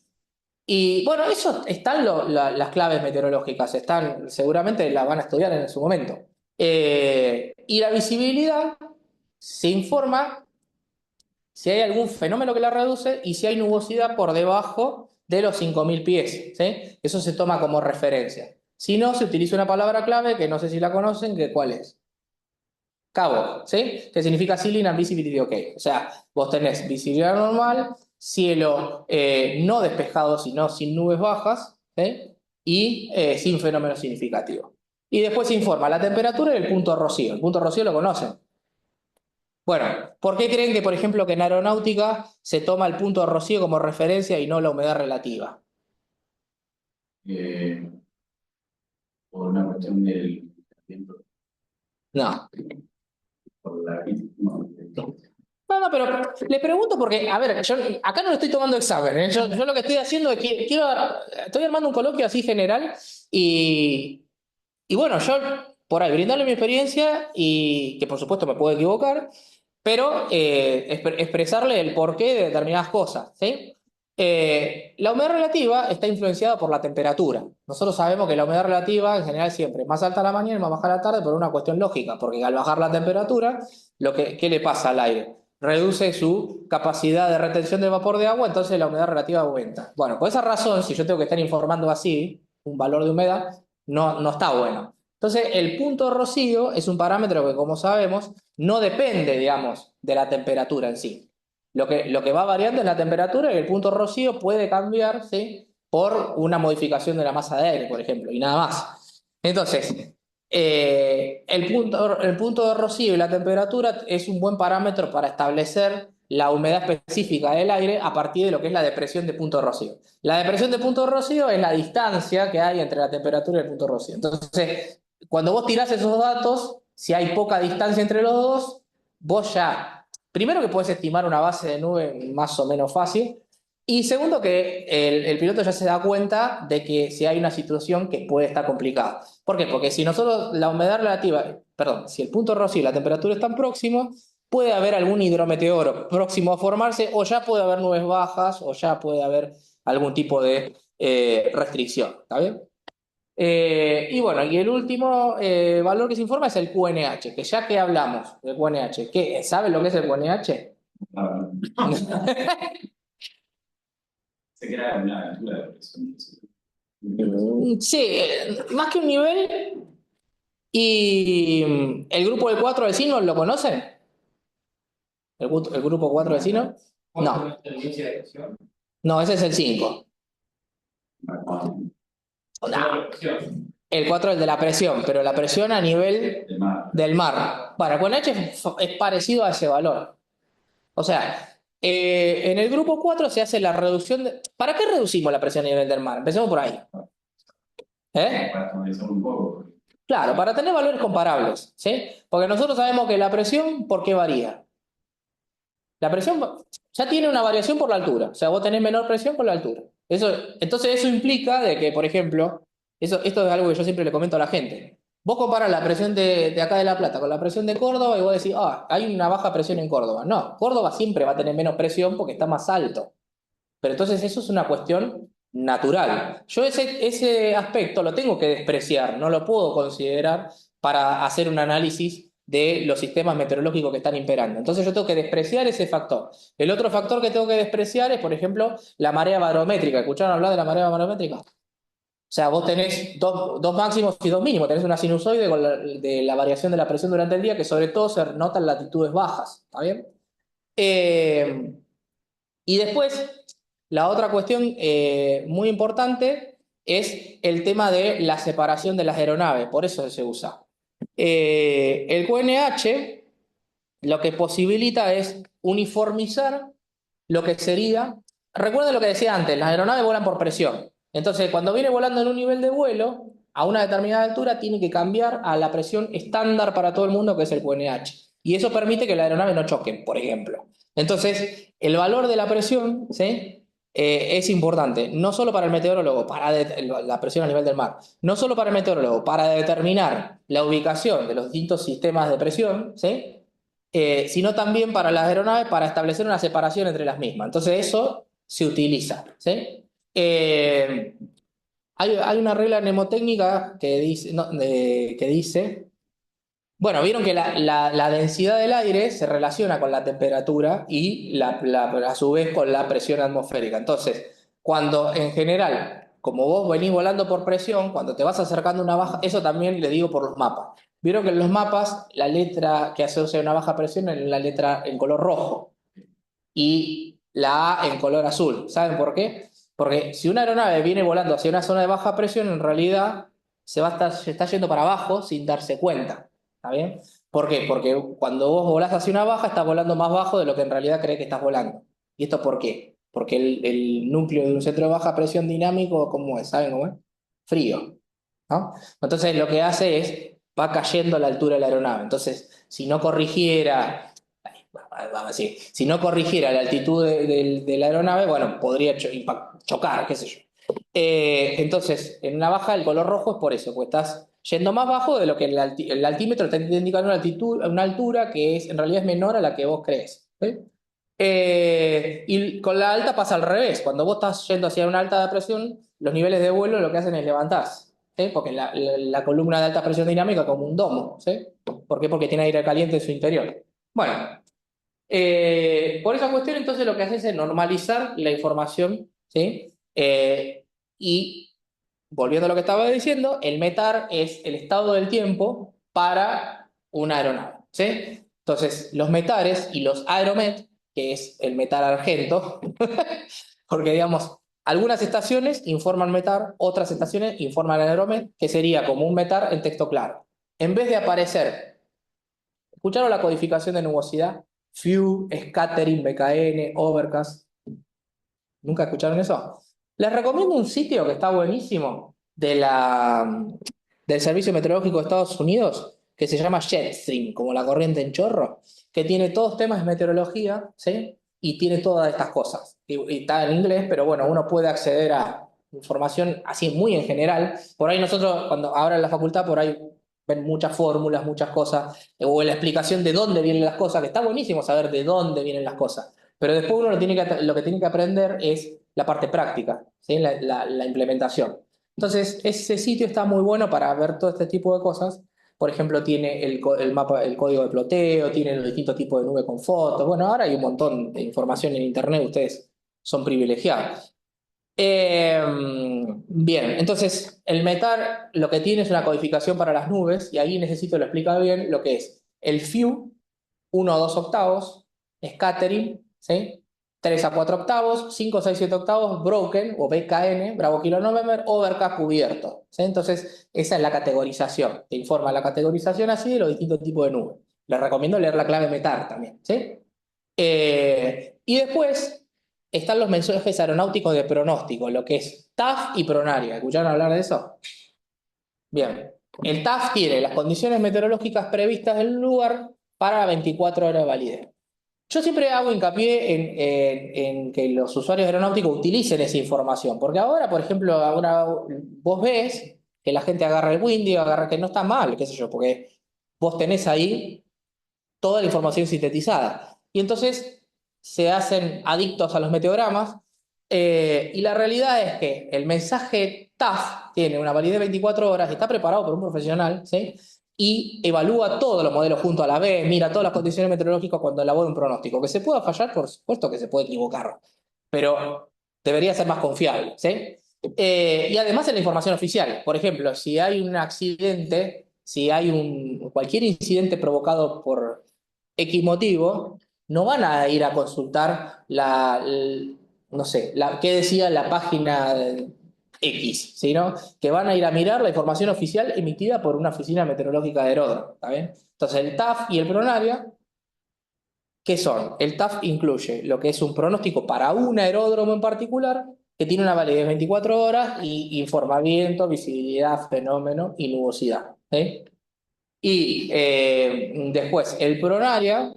Y bueno, eso están las claves meteorológicas, están, seguramente las van a estudiar en su momento. Y la visibilidad se informa si hay algún fenómeno que la reduce y si hay nubosidad por debajo de los 5.000 pies. ¿Sí? Eso se toma como referencia. Si no, se utiliza una palabra clave que no sé si la conocen, que ¿cuál es? Cabo, ¿sí? Que significa ceiling and visibility ok. O sea, vos tenés visibilidad normal, cielo no despejado, sino sin nubes bajas, ¿sí? Y sin fenómenos significativos. Y después se informa la temperatura y el punto de rocío. El punto de rocío lo conocen. Bueno, ¿por qué creen que, por ejemplo, que en aeronáutica se toma el punto de rocío como referencia y no la humedad relativa? Eh, por una cuestión del viento, No. por la no, No, no, pero le pregunto porque, a ver, yo acá no le estoy tomando examen, ¿eh? Yo lo que estoy haciendo es que estoy armando un coloquio así general y, y bueno, yo por ahí brindarle mi experiencia y que por supuesto me puedo equivocar, pero expresarle el porqué de determinadas cosas, ¿sí? La humedad relativa está influenciada por la temperatura. Nosotros sabemos que la humedad relativa en general siempre es más alta a la mañana y más baja a la tarde por una cuestión lógica, porque al bajar la temperatura, ¿qué le pasa al aire? Reduce su capacidad de retención de vapor de agua, entonces la humedad relativa aumenta. Bueno, por esa razón, si yo tengo que estar informando así, un valor de humedad, no está bueno. Entonces, el punto de rocío es un parámetro que, como sabemos, no depende, digamos, de la temperatura en sí. Lo que va variando es la temperatura y el punto de rocío puede cambiar, ¿sí? Por una modificación de la masa de aire, por ejemplo, y nada más. Entonces, el punto de rocío y la temperatura es un buen parámetro para establecer la humedad específica del aire a partir de lo que es la depresión de punto de rocío. La depresión de punto de rocío es la distancia que hay entre la temperatura y el punto de rocío. Entonces, cuando vos tirás esos datos, si hay poca distancia entre los dos, vos ya, primero que podés estimar una base de nube más o menos fácil, y segundo que el piloto ya se da cuenta de que si hay una situación que puede estar complicada. ¿Por qué? Porque si nosotros la humedad relativa, perdón, si el punto de rocío y la temperatura están próximos, puede haber algún hidrometeoro próximo a formarse, o ya puede haber nubes bajas, o ya puede haber algún tipo de restricción. ¿Está bien? Y bueno, y el último valor que se informa es el QNH, que ya que hablamos del QNH, ¿saben lo que es el QNH? no, se crea una altura de presión. Sí, más que un nivel. ¿Y el grupo del 4 vecinos lo conocen? ¿El grupo 4 vecinos? ¿Cuánto No, es la inicio de presión? no, ese es el 5. Solo la presión. El 4 es el de la presión, pero la presión a nivel Del mar. del mar. Bueno, con H es parecido a ese valor. O sea, en el grupo 4 se hace la reducción de... ¿Para qué reducimos la presión a nivel del mar? Empecemos por ahí. ¿Eh? Para actualizar un poco. Claro, para tener valores comparables, ¿sí? Porque nosotros sabemos que la presión, ¿por qué varía? La presión ya tiene una variación por la altura, o sea, vos tenés menor presión por la altura. Entonces eso implica de que, por ejemplo, esto es algo que yo siempre le comento a la gente. Vos comparás la presión de acá de La Plata con la presión de Córdoba y vos decís, hay una baja presión en Córdoba. No, Córdoba siempre va a tener menos presión porque está más alto. Pero entonces eso es una cuestión natural. Yo ese aspecto lo tengo que despreciar, no lo puedo considerar para hacer un análisis de los sistemas meteorológicos que están imperando. Entonces yo tengo que despreciar ese factor. El otro factor que tengo que despreciar es, por ejemplo, la marea barométrica. ¿Escucharon hablar de la marea barométrica? O sea, vos tenés dos máximos y dos mínimos, tenés una sinusoide de la variación de la presión durante el día que sobre todo se nota en latitudes bajas, ¿está bien? Eh, y después, la otra cuestión muy importante es el tema de la separación de las aeronaves, por eso se usa. El QNH lo que posibilita es uniformizar lo que sería, recuerden lo que decía antes, las aeronaves vuelan por presión. Entonces, cuando viene volando en un nivel de vuelo, a una determinada altura, tiene que cambiar a la presión estándar para todo el mundo, que es el QNH. Y eso permite que la aeronave no choquen, por ejemplo. Entonces, el valor de la presión, ¿sí? Es importante, no solo para el meteorólogo, la presión a nivel del mar, no solo para el meteorólogo, para determinar la ubicación de los distintos sistemas de presión, ¿sí? Sino también para las aeronaves para establecer una separación entre las mismas. Entonces eso se utiliza, ¿sí? Hay una regla mnemotécnica que dice, no, que dice, bueno, vieron que la densidad del aire se relaciona con la temperatura y a su vez con la presión atmosférica. Entonces, cuando en general, como vos venís volando por presión, cuando te vas acercando a una baja, eso también le digo por los mapas. Vieron que en los mapas la letra que asocia a una baja presión es la letra en color rojo y la A en color azul. ¿Saben por qué? Porque si una aeronave viene volando hacia una zona de baja presión, en realidad se está yendo para abajo sin darse cuenta. ¿Está bien? ¿Por qué? Porque cuando vos volás hacia una baja, estás volando más bajo de lo que en realidad crees que estás volando. ¿Y esto por qué? Porque el núcleo de un centro de baja presión dinámico, ¿cómo es? ¿Saben cómo es? Frío. ¿No? Entonces lo que hace es, va cayendo a la altura de la aeronave. Entonces, si no corrigiera vamos a decir, si no corrigiera la altitud de la aeronave, bueno, podría chocar, qué sé yo. Entonces, en una baja el color rojo es por eso, porque estás yendo más bajo de lo que el altímetro te indica una altura que en realidad es menor a la que vos crees. ¿Sí? Y con la alta pasa al revés, cuando vos estás yendo hacia una alta presión, los niveles de vuelo lo que hacen es levantarse. ¿Sí? Porque la columna de alta presión dinámica es como un domo. ¿Sí? ¿Por qué? Porque tiene aire caliente en su interior. Bueno, por esa cuestión, entonces lo que hace es normalizar la información, ¿sí? Y volviendo a lo que estaba diciendo, el METAR es el estado del tiempo para una aeronave, ¿sí? Entonces, los METARes y los Aeromet, que es el METAR argento, porque digamos, algunas estaciones informan METAR, otras estaciones informan Aeromet, que sería como un METAR en texto claro. En vez de aparecer, ¿escucharon la codificación de nubosidad? Few, Scattering, BKN, Overcast. ¿Nunca escucharon eso? Les recomiendo un sitio que está buenísimo del Servicio Meteorológico de Estados Unidos que se llama Jetstream, como la corriente en chorro, que tiene todos temas de meteorología, ¿sí? Y tiene todas estas cosas. Y está en inglés, pero bueno, uno puede acceder a información así muy en general. Por ahí nosotros, cuando ahora en la facultad, por ahí ven muchas fórmulas, muchas cosas, o la explicación de dónde vienen las cosas, que está buenísimo saber de dónde vienen las cosas. Pero después uno lo que tiene que aprender es la parte práctica, ¿sí? La implementación. Entonces, ese sitio está muy bueno para ver todo este tipo de cosas. Por ejemplo, tiene el mapa, el código de ploteo, tiene los distintos tipos de nube con fotos. Bueno, ahora hay un montón de información en internet, ustedes son privilegiados. Eh, Bien, entonces el METAR lo que tiene es una codificación para las nubes, y ahí necesito lo explica bien lo que es el few, 1 a 2 octavos, scattering, ¿sí? 3 a 4 octavos, 5 6 7 octavos, broken o BKN, Bravo Kilo November, overcast cubierto, ¿sí? Entonces esa es la categorización, te informa la categorización así de los distintos tipos de nubes. Les recomiendo leer la clave METAR también, ¿sí? Y después están los mensajes aeronáuticos de pronóstico, lo que es TAF y Pronaria. ¿Escucharon hablar de eso? Bien. El TAF tiene las condiciones meteorológicas previstas del lugar para 24 horas de validez. Yo siempre hago hincapié en que los usuarios aeronáuticos utilicen esa información, porque ahora, por ejemplo, ahora vos ves que la gente agarra el Windy, agarra que no está mal, qué sé yo, porque vos tenés ahí toda la información sintetizada. Y entonces se hacen adictos a los meteogramas, y la realidad es que el mensaje TAF tiene una validez de 24 horas, está preparado por un profesional, ¿sí? Y evalúa todos los modelos junto a la vez, mira todas las condiciones meteorológicas cuando elabora un pronóstico. Que se pueda fallar, por supuesto que se puede equivocar, pero debería ser más confiable, ¿sí? Y además en la información oficial. Por ejemplo, si hay un accidente, si hay cualquier incidente provocado por X motivo, no van a ir a consultar no sé, qué decía la página X, sino que van a ir a mirar la información oficial emitida por una oficina meteorológica de aeródromo, ¿está bien? Entonces el TAF y el Pronaria, ¿qué son? El TAF incluye lo que es un pronóstico para un aeródromo en particular, que tiene una validez de 24 horas y informa viento, visibilidad, fenómeno y nubosidad, ¿sí? Y después el Pronaria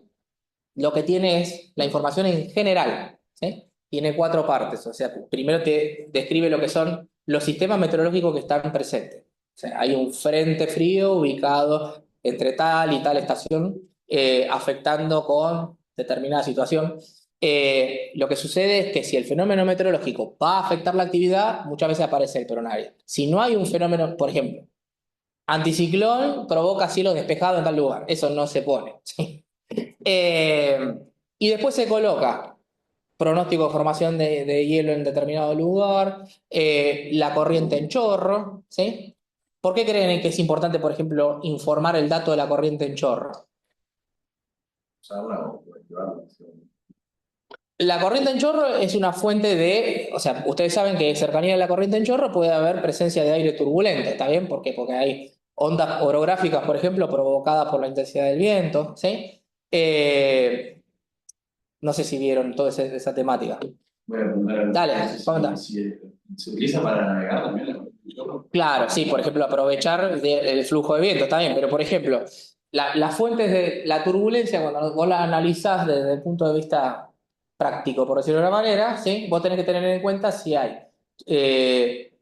lo que tiene es la información en general, ¿sí? Tiene 4 partes, o sea, primero te describe lo que son los sistemas meteorológicos que están presentes. O sea, hay un frente frío ubicado entre tal y tal estación, afectando con determinada situación. Lo que sucede es que si el fenómeno meteorológico va a afectar la actividad, muchas veces aparece el pronario. Si no hay un fenómeno, por ejemplo, anticiclón provoca cielo despejado en tal lugar, eso no se pone, ¿sí? Eh, y después se coloca pronóstico de formación de hielo en determinado lugar, la corriente en chorro, ¿sí? ¿Por qué creen que es importante, por ejemplo, informar el dato de la corriente en chorro? La corriente en chorro es una fuente o sea, ustedes saben que cercanía a la corriente en chorro puede haber presencia de aire turbulento, ¿está bien? ¿Por qué? Porque hay ondas orográficas, por ejemplo, provocadas por la intensidad del viento, ¿sí? No sé si vieron toda esa temática. Voy a preguntar. Dale, comenta. ¿Se utiliza para navegar también? Claro, sí, por ejemplo, aprovechar el flujo de viento, está bien, pero por ejemplo, las fuentes de la turbulencia, cuando vos la analizás desde el punto de vista práctico, por decirlo de una manera, ¿sí? Vos tenés que tener en cuenta si hay eh,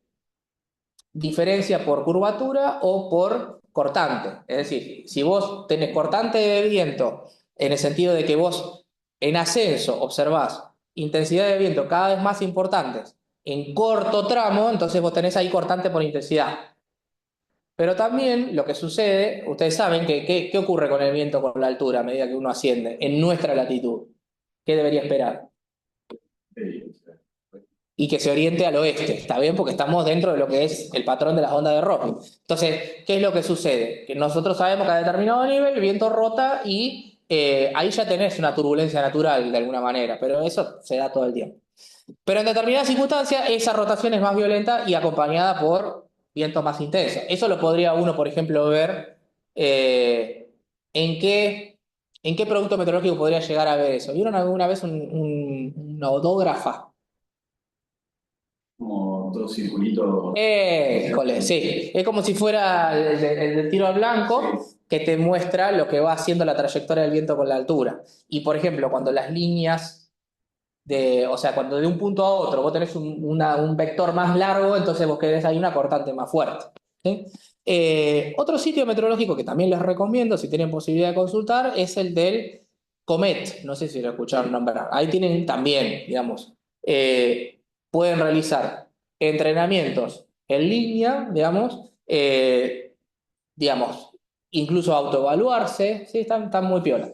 diferencia por curvatura o por cortante. Es decir, si vos tenés cortante de viento, en el sentido de que vos en ascenso observás intensidad de viento cada vez más importantes en corto tramo, entonces vos tenés ahí cortante por intensidad. Pero también lo que sucede, ustedes saben que qué ocurre con el viento con la altura a medida que uno asciende en nuestra latitud. ¿Qué debería esperar? Y que se oriente al oeste, ¿está bien? Porque estamos dentro de lo que es el patrón de las ondas de Rossby. Entonces, ¿qué es lo que sucede? Que nosotros sabemos que a determinado nivel el viento rota y ahí ya tenés una turbulencia natural de alguna manera, pero eso se da todo el tiempo. Pero en determinadas circunstancias esa rotación es más violenta y acompañada por vientos más intensos. Eso lo podría uno, por ejemplo, ver en qué producto meteorológico podría llegar a ver eso. ¿Vieron alguna vez una odógrafa? Como dos circulitos. Híjole, sí. Es como si fuera el del tiro al blanco, que te muestra lo que va haciendo la trayectoria del viento con la altura. Y por ejemplo, cuando las líneas o sea, cuando de un punto a otro vos tenés un vector más largo, entonces vos querés ahí una cortante más fuerte, ¿sí? Otro sitio meteorológico que también les recomiendo, si tienen posibilidad de consultar, es el del Comet. No sé si lo escucharon nombrar. Ahí tienen también, digamos, pueden realizar entrenamientos en línea, digamos, incluso autoevaluarse, ¿sí? Están muy piola.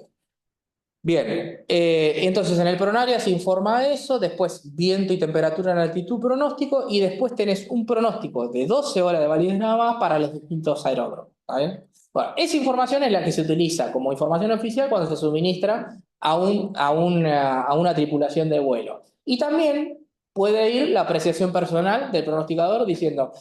Bien, entonces en el pronaria se informa eso, después viento y temperatura en altitud pronóstico, y después tenés un pronóstico de 12 horas de validez nada más para los distintos aeródromos. ¿Está bien? Bueno, esa información es la que se utiliza como información oficial cuando se suministra a una tripulación de vuelo. Y también puede ir la apreciación personal del pronosticador diciendo,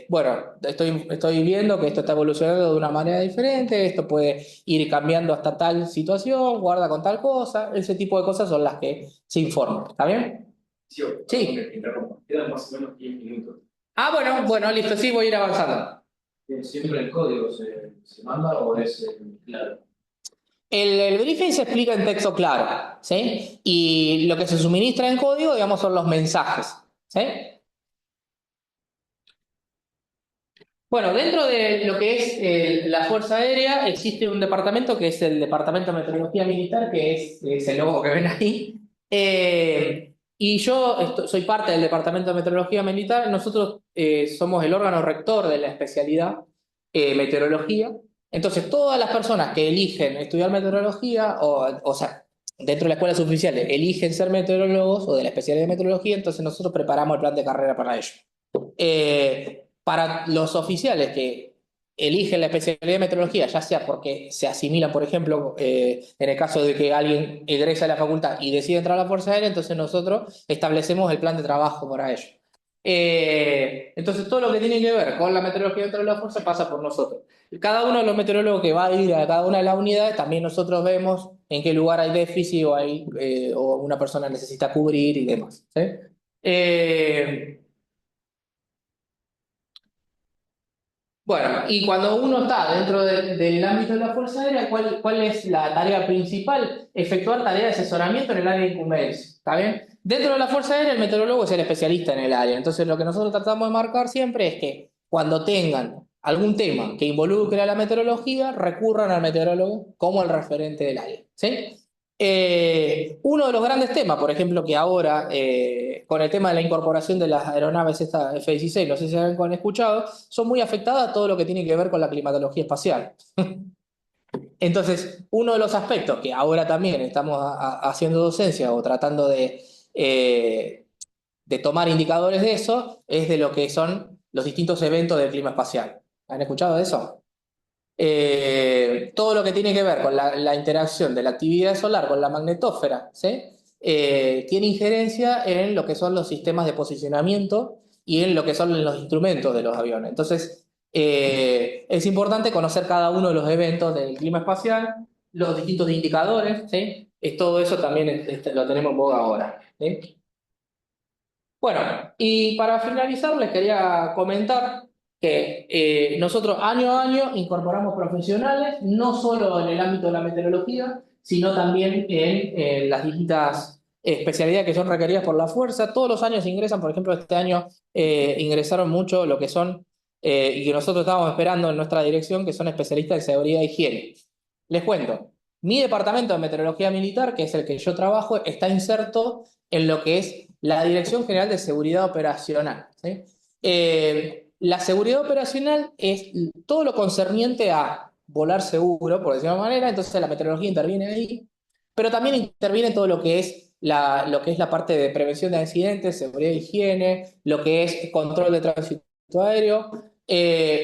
bueno, estoy viendo que esto está evolucionando de una manera diferente, esto puede ir cambiando hasta tal situación, guarda con tal cosa, ese tipo de cosas son las que se informan. ¿Está bien? Sí, perdón que Sí. te interrumpa. Quedan más o menos 10 minutos. Ah, bueno, listo, sí, voy a ir avanzando. ¿Siempre el código se manda o es claro? El briefing se explica en texto claro, ¿sí? Y lo que se suministra en código, digamos, son los mensajes, ¿sí? Bueno, dentro de lo que es la Fuerza Aérea existe un departamento que es el Departamento de Meteorología Militar, es el logo que ven ahí. Y yo soy parte del Departamento de Meteorología Militar. Nosotros somos el órgano rector de la especialidad meteorología. Entonces, todas las personas que eligen estudiar meteorología, o sea, dentro de las escuelas oficiales, eligen ser meteorólogos o de la especialidad de meteorología, entonces nosotros preparamos el plan de carrera para ellos. Para los oficiales que eligen la especialidad de meteorología, ya sea porque se asimilan, por ejemplo, en el caso de que alguien egresa de la facultad y decide entrar a la Fuerza Aérea, entonces nosotros establecemos el plan de trabajo para ellos. Entonces todo lo que tiene que ver con la meteorología dentro de la Fuerza pasa por nosotros. Cada uno de los meteorólogos que va a ir a cada una de las unidades, también nosotros vemos en qué lugar hay déficit o una persona necesita cubrir y demás. ¿Sí? Eh, Bueno, y cuando uno está dentro del ámbito de la Fuerza Aérea, ¿cuál es la tarea principal? Efectuar tareas de asesoramiento en el área de incumbencia. ¿Está bien? Dentro de la Fuerza Aérea, el meteorólogo es el especialista en el área. Entonces, lo que nosotros tratamos de marcar siempre es que cuando tengan algún tema que involucre a la meteorología, recurran al meteorólogo como el referente del área. ¿Sí? Uno de los grandes temas, por ejemplo, que ahora, con el tema de la incorporación de las aeronaves esta F-16, no sé si han escuchado, son muy afectadas a todo lo que tiene que ver con la climatología espacial. Entonces, uno de los aspectos que ahora también estamos haciendo docencia o tratando de tomar indicadores de eso, es de lo que son los distintos eventos del clima espacial. ¿Han escuchado de eso? Todo lo que tiene que ver con la interacción de la actividad solar con la magnetósfera, ¿sí? Tiene injerencia en lo que son los sistemas de posicionamiento y en lo que son los instrumentos de los aviones. Entonces, es importante conocer cada uno de los eventos del clima espacial, los distintos indicadores, ¿sí? Todo eso también lo tenemos en boga ahora, ¿sí? Bueno, y para finalizar les quería comentar que nosotros año a año incorporamos profesionales, no solo en el ámbito de la meteorología, sino también en las distintas especialidades que son requeridas por la fuerza. Todos los años ingresan, por ejemplo, este año ingresaron mucho lo que son, y que nosotros estábamos esperando en nuestra dirección, que son especialistas en seguridad e higiene. Les cuento, mi departamento de meteorología militar, que es el que yo trabajo, está inserto en lo que es la Dirección General de Seguridad Operacional. ¿Sí? La seguridad operacional es todo lo concerniente a volar seguro, por decirlo de una manera, entonces la meteorología interviene ahí, pero también interviene todo lo que es la parte de prevención de accidentes, seguridad e higiene, lo que es control de tránsito aéreo,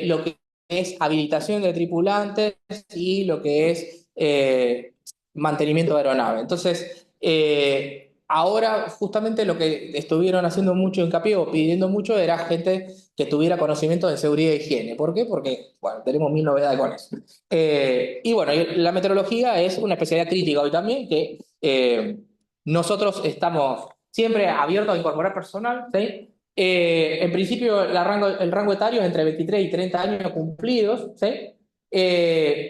lo que es habilitación de tripulantes y lo que es mantenimiento de aeronave. Entonces, ahora justamente lo que estuvieron haciendo mucho hincapié o pidiendo mucho era gente que tuviera conocimiento de seguridad e higiene. ¿Por qué? Porque, bueno, tenemos mil novedades con eso. Y bueno, la meteorología es una especialidad crítica hoy también que nosotros estamos siempre abiertos a incorporar personal, ¿sí? En principio, el rango etario es entre 23 y 30 años cumplidos, ¿sí?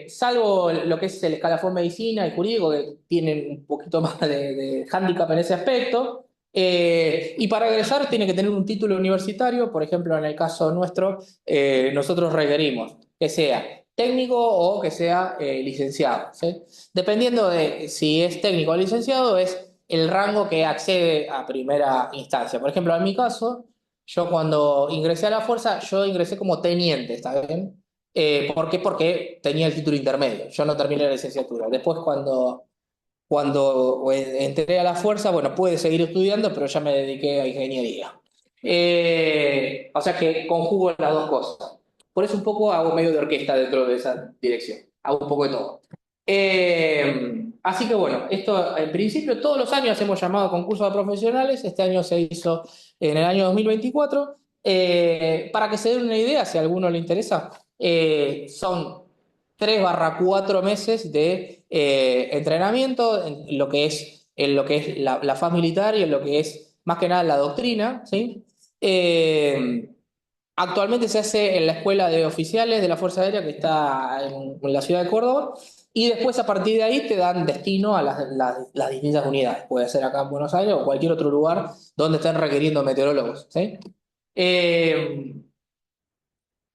Salvo lo que es el escalafón medicina y jurídico, que tienen un poquito más de hándicap en ese aspecto. Y para egresar tiene que tener un título universitario, por ejemplo, en el caso nuestro, nosotros requerimos que sea técnico o que sea licenciado. ¿Sí? Dependiendo de si es técnico o licenciado, es el rango que accede a primera instancia. Por ejemplo, en mi caso, yo cuando ingresé a la fuerza, yo ingresé como teniente, ¿está bien? ¿Por qué? Porque tenía el título intermedio, yo no terminé la licenciatura. Después, cuando cuando entré a la fuerza, bueno, pude seguir estudiando, pero ya me dediqué a ingeniería. O sea que conjugo las dos cosas. Por eso un poco hago medio de orquesta dentro de esa dirección. Hago un poco de todo. Así que bueno, esto en principio todos los años hemos llamado a concursos de profesionales. Este año se hizo en el año 2024. Para que se den una idea, si a alguno le interesa, son 3 barra 4 meses de entrenamiento en lo que es la faz militar y en lo que es más que nada la doctrina, ¿sí? Eh, Actualmente se hace en la Escuela de Oficiales de la Fuerza Aérea que está en la ciudad de Córdoba y después a partir de ahí te dan destino a las distintas unidades. Puede ser acá en Buenos Aires o cualquier otro lugar donde estén requiriendo meteorólogos, ¿sí? Eh,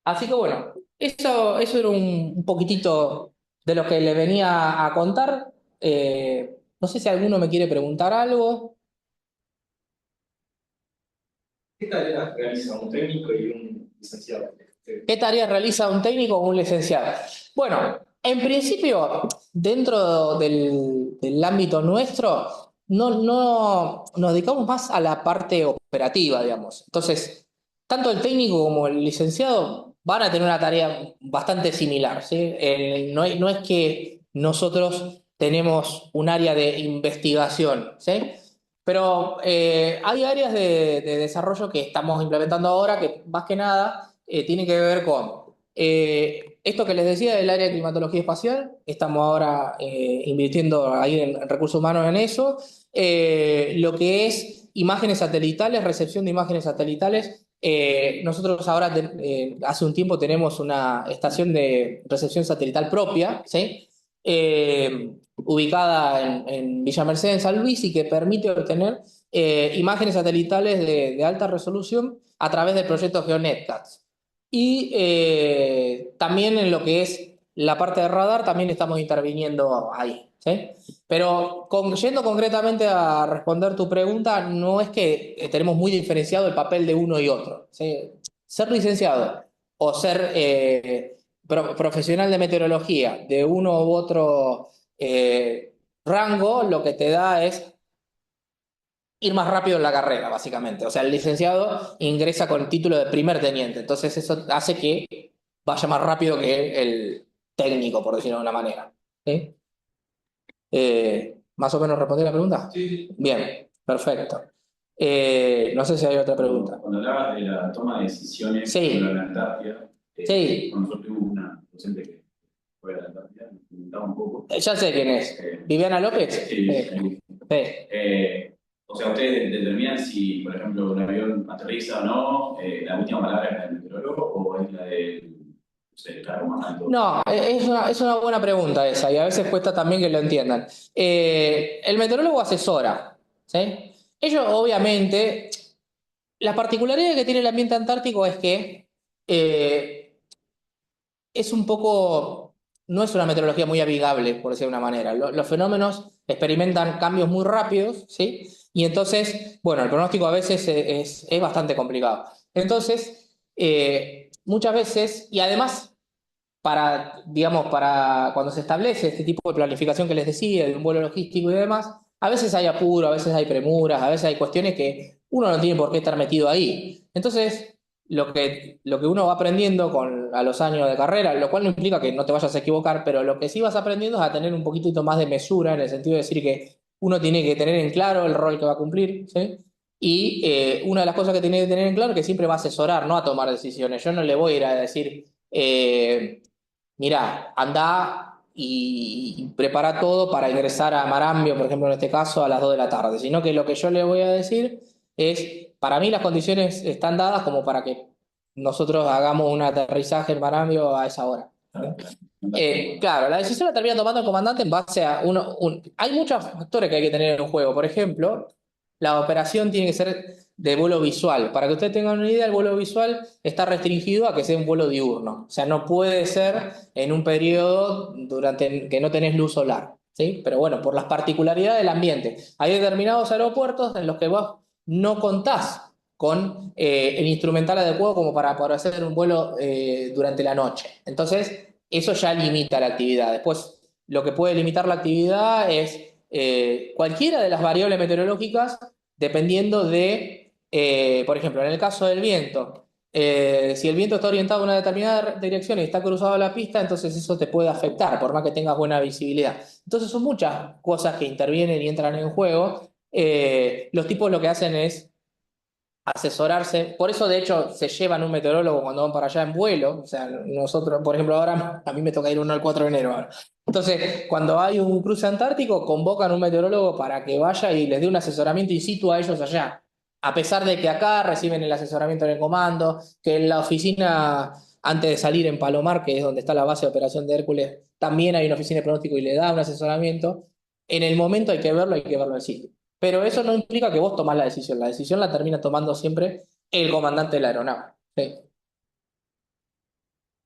Así que bueno, eso era un poquitito de lo que le venía a contar. No sé si alguno me quiere preguntar algo. ¿Qué tareas realiza un técnico y un licenciado? ¿Qué tareas realiza un técnico o un licenciado? Bueno, en principio, dentro del ámbito nuestro, no nos dedicamos más a la parte operativa, digamos. Entonces, tanto el técnico como el licenciado van a tener una tarea bastante similar, ¿sí? No es que nosotros tenemos un área de investigación, ¿sí? Pero hay áreas de desarrollo que estamos implementando ahora que más que nada tiene que ver con esto que les decía del área de climatología espacial. Estamos ahora invirtiendo ahí en recursos humanos en eso. Lo que es imágenes satelitales, recepción de imágenes satelitales. Nosotros ahora, hace un tiempo, tenemos una estación de recepción satelital propia, ¿sí? Ubicada en Villa Mercedes, en San Luis, y que permite obtener imágenes satelitales de alta resolución a través del proyecto GeoNetCats. Y también en lo que es la parte de radar, también estamos interviniendo ahí, ¿sí? Pero yendo concretamente a responder tu pregunta, no es que tenemos muy diferenciado el papel de uno y otro, ¿sí? Ser licenciado o ser profesional de meteorología de uno u otro rango, lo que te da es ir más rápido en la carrera, básicamente. O sea, el licenciado ingresa con el título de primer teniente, entonces eso hace que vaya más rápido que el técnico, por decirlo de una manera. ¿Sí? ¿Más o menos respondí la pregunta? Sí, sí. Bien, perfecto. No sé si hay otra pregunta. Cuando hablabas de la toma de decisiones Sí. sobre la Antártida, Sí. nosotros tuvimos una docente que fue a la Antártida, nos comentaba un poco. Ya sé quién es. ¿Viviana López? Sí, Sí. o sea, ustedes determinan si, por ejemplo, un avión aterriza o no, la última palabra es la del meteorólogo o es la del, no sé, cargo más alto. No, es una buena pregunta esa, y a veces cuesta también que lo entiendan. El meteorólogo asesora, ¿sí? Ellos, obviamente, la particularidad que tiene el ambiente antártico es que eh, es un poco, no es una meteorología muy amigable, por decirlo de una manera. Los fenómenos experimentan cambios muy rápidos, ¿sí? Y entonces, bueno, el pronóstico a veces es bastante complicado. Entonces, muchas veces, y además digamos, para cuando se establece este tipo de planificación que les decía, de un vuelo logístico y demás, a veces hay apuro, a veces hay premuras, a veces hay cuestiones que uno no tiene por qué estar metido ahí. Entonces, lo que uno va aprendiendo a los años de carrera, lo cual no implica que no te vayas a equivocar, pero lo que sí vas aprendiendo es a tener un poquitito más de mesura, en el sentido de decir que uno tiene que tener en claro el rol que va a cumplir, ¿sí? Y una de las cosas que tiene que tener en claro es que siempre va a asesorar, no a tomar decisiones. Yo no le voy a ir a decir, mirá, anda y prepara todo para ingresar a Marambio, por ejemplo, en este caso, a las 2 de la tarde, sino que lo que yo le voy a decir es, para mí las condiciones están dadas como para que nosotros hagamos un aterrizaje en Marambio a esa hora. Claro, la decisión la termina tomando el comandante en base a Hay muchos factores que hay que tener en un juego. Por ejemplo, la operación tiene que ser de vuelo visual. Para que ustedes tengan una idea, el vuelo visual está restringido a que sea un vuelo diurno. O sea, no puede ser en un periodo durante que no tenés luz solar, ¿sí? Pero bueno, por las particularidades del ambiente. Hay determinados aeropuertos en los que vos no contás con el instrumental adecuado como para poder hacer un vuelo durante la noche. Entonces, eso ya limita la actividad. Después, lo que puede limitar la actividad es cualquiera de las variables meteorológicas, dependiendo de, por ejemplo, en el caso del viento, si el viento está orientado en una determinada dirección y está cruzado la pista, entonces eso te puede afectar, por más que tengas buena visibilidad. Entonces son muchas cosas que intervienen y entran en juego. Los tipos lo que hacen es asesorarse. Por eso, de hecho, se llevan un meteorólogo cuando van para allá en vuelo. O sea, nosotros, por ejemplo, ahora a mí me toca ir uno al 4 de enero ahora. Entonces, cuando hay un cruce antártico, convocan un meteorólogo para que vaya y les dé un asesoramiento in situ a ellos allá. A pesar de que acá reciben el asesoramiento en el comando, que en la oficina, antes de salir en Palomar, que es donde está la base de operación de Hércules, también hay una oficina de pronóstico y le da un asesoramiento. En el momento hay que verlo en sitio. Pero eso no implica que vos tomás la decisión la termina tomando siempre el comandante de la aeronave. Sí.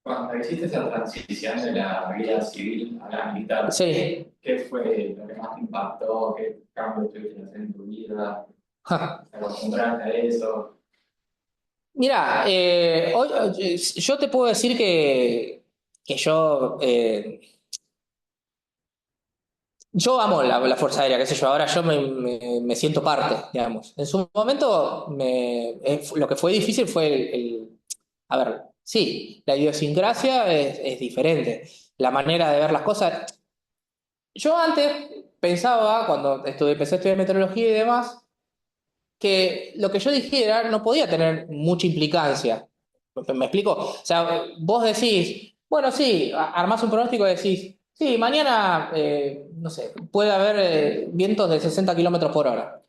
Cuando existe esa transición de la vida civil a la militar, Sí. ¿qué fue lo que más te impactó? ¿Qué cambios tuviste que hacer en tu vida? Ja. ¿Te acostumbraste a eso? Mira, yo te puedo decir que yo amo la Fuerza Aérea, qué sé yo, ahora yo me siento parte, digamos. En su momento, lo que fue difícil fue a ver, sí, la idiosincrasia es diferente, la manera de ver las cosas. Yo antes pensaba, cuando empecé a estudiar meteorología y demás, que lo que yo dijera no podía tener mucha implicancia. ¿Me explico? O sea, vos decís, bueno, sí, armás un pronóstico y decís, sí, mañana, no sé, puede haber vientos de 60 kilómetros por hora.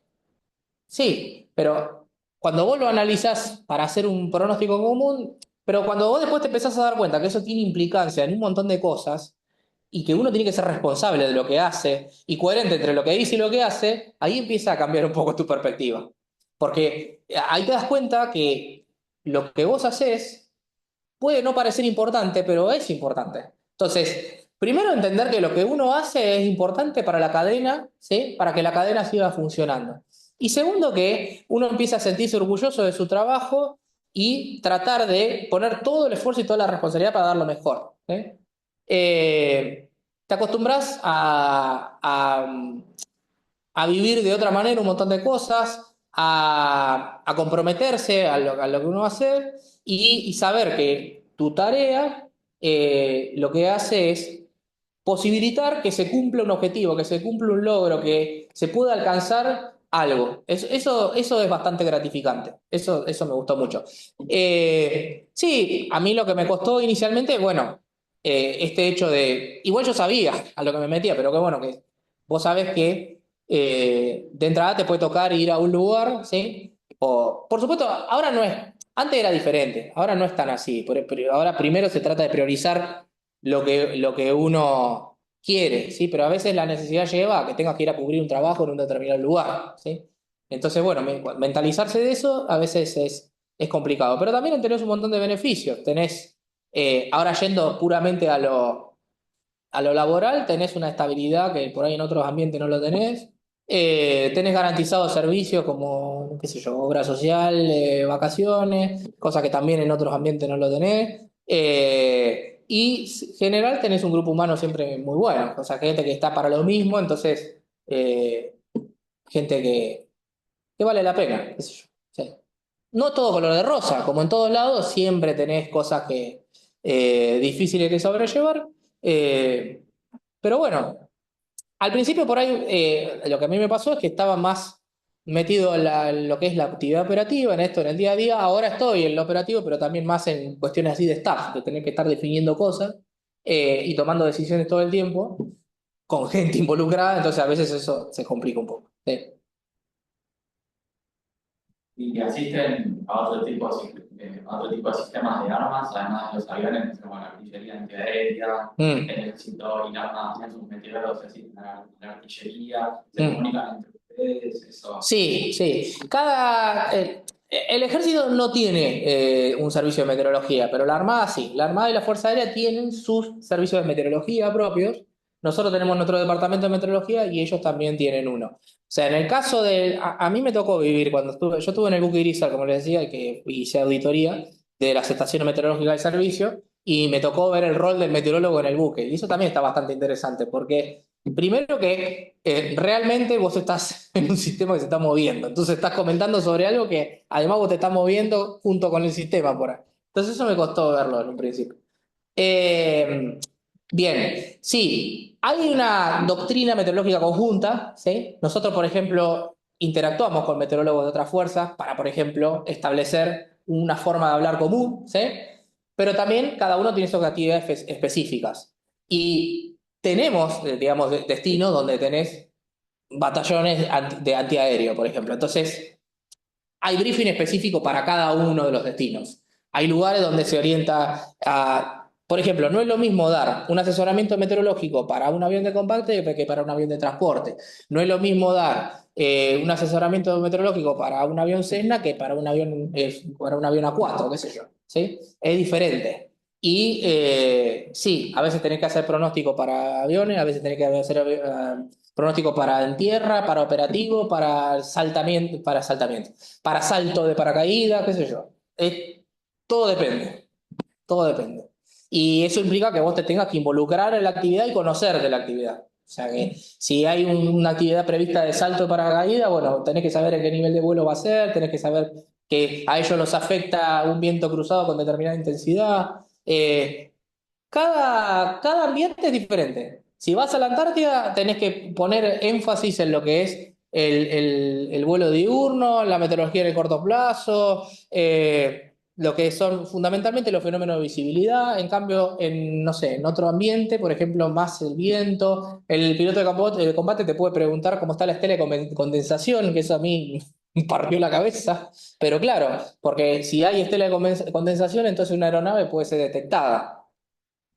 Sí, pero cuando vos lo analizás para hacer un pronóstico común, pero cuando vos después te empezás a dar cuenta que eso tiene implicancia en un montón de cosas y que uno tiene que ser responsable de lo que hace y coherente entre lo que dice y lo que hace, ahí empieza a cambiar un poco tu perspectiva. Porque ahí te das cuenta que lo que vos haces puede no parecer importante, pero es importante. Entonces, primero entender que lo que uno hace es importante para la cadena, ¿sí? Para que la cadena siga funcionando. Y segundo, que uno empieza a sentirse orgulloso de su trabajo y tratar de poner todo el esfuerzo y toda la responsabilidad para dar lo mejor. ¿Sí? Te acostumbras a vivir de otra manera un montón de cosas, a comprometerse a lo que uno va a hacer y saber que tu tarea lo que hace es posibilitar que se cumpla un objetivo, que se cumpla un logro, que se pueda alcanzar algo. Eso es bastante gratificante. Eso me gustó mucho. Sí, a mí lo que me costó inicialmente, bueno, este hecho de... Igual yo sabía a lo que me metía, pero qué bueno que vos sabés que de entrada te puede tocar ir a un lugar, ¿sí? O, por supuesto, ahora no es... Antes era diferente, ahora no es tan así. Ahora primero se trata de priorizar lo que uno quiere, ¿sí? Pero a veces la necesidad lleva a que tengas que ir a cubrir un trabajo en un determinado lugar, ¿sí? Entonces, bueno, mentalizarse de eso a veces es complicado, pero también tenés un montón de beneficios. Tenés, ahora yendo puramente a lo laboral, tenés una estabilidad que por ahí en otros ambientes no lo tenés. Tenés garantizados servicios como, qué sé yo, obra social, vacaciones, cosa que también en otros ambientes no lo tenés. Y en general tenés un grupo humano siempre muy bueno, o sea, gente que está para lo mismo, entonces, gente que vale la pena, qué sé yo. Sí. No todo color de rosa, como en todos lados, siempre tenés cosas que difíciles de sobrellevar. eh, pero bueno, al principio por ahí lo que a mí me pasó es que estaba más metido en, en lo que es la actividad operativa, en esto, en el día a día. Ahora estoy en lo operativo, pero también más en cuestiones así de staff, de tener que estar definiendo cosas y tomando decisiones todo el tiempo, con gente involucrada, entonces a veces eso se complica un poco. Sí. Y asisten a a otro tipo de sistemas de armas, además de los aviones, como la artillería antiaérea, el Mm, ejército y la arma tienen sus meteoros, asisten a la artillería, se mm. comunican entre ustedes, eso. Sí, sí. El ejército no tiene un servicio de meteorología, pero la Armada sí. La Armada y la Fuerza Aérea tienen sus servicios de meteorología propios. Nosotros tenemos nuestro departamento de meteorología y ellos también tienen uno. O sea, en el caso de... A mí me tocó vivir cuando estuve... Yo estuve en el buque Irizar, como les decía, que hice auditoría de las estaciones meteorológicas del servicio y me tocó ver el rol del meteorólogo en el buque. Y eso también está bastante interesante porque Primero que realmente vos estás en un sistema que se está moviendo, entonces estás comentando sobre algo que además vos te estás moviendo junto con el sistema por ahí. Entonces eso me costó verlo en un principio. Eh, Bien, sí, hay una doctrina meteorológica conjunta, ¿sí? Nosotros, por ejemplo, interactuamos con meteorólogos de otras fuerzas para, por ejemplo, establecer una forma de hablar común, ¿sí? Pero también cada uno tiene sus actividades específicas. Y tenemos, digamos, destinos donde tenés batallones de antiaéreo, por ejemplo. Entonces, hay briefing específico para cada uno de los destinos. Hay lugares donde se orienta a, por ejemplo, no es lo mismo dar un asesoramiento meteorológico para un avión de combate que para un avión de transporte. No es lo mismo dar un asesoramiento meteorológico para un avión Cessna que para un avión A4, qué sé yo. ¿Sí? Es diferente. Y sí, a veces tenés que hacer pronóstico para aviones, a veces tenés que hacer pronóstico para en tierra, para operativo, para salto de paracaídas, qué sé yo. Todo depende, todo depende. Y eso implica que vos te tengas que involucrar en la actividad y conocer de la actividad. O sea que si hay una actividad prevista de salto de paracaídas, bueno, tenés que saber en qué nivel de vuelo va a ser, tenés que saber que a ellos los afecta un viento cruzado con determinada intensidad. Cada ambiente es diferente. Si vas a la Antártida, tenés que poner énfasis en lo que es el vuelo diurno, la meteorología en el corto plazo, lo que son fundamentalmente los fenómenos de visibilidad. En cambio, no sé, en otro ambiente, por ejemplo, más el viento, el piloto de combate te puede preguntar cómo está la estela de condensación, que eso a mí me partió la cabeza. Pero claro, porque si hay estela de condensación, entonces una aeronave puede ser detectada.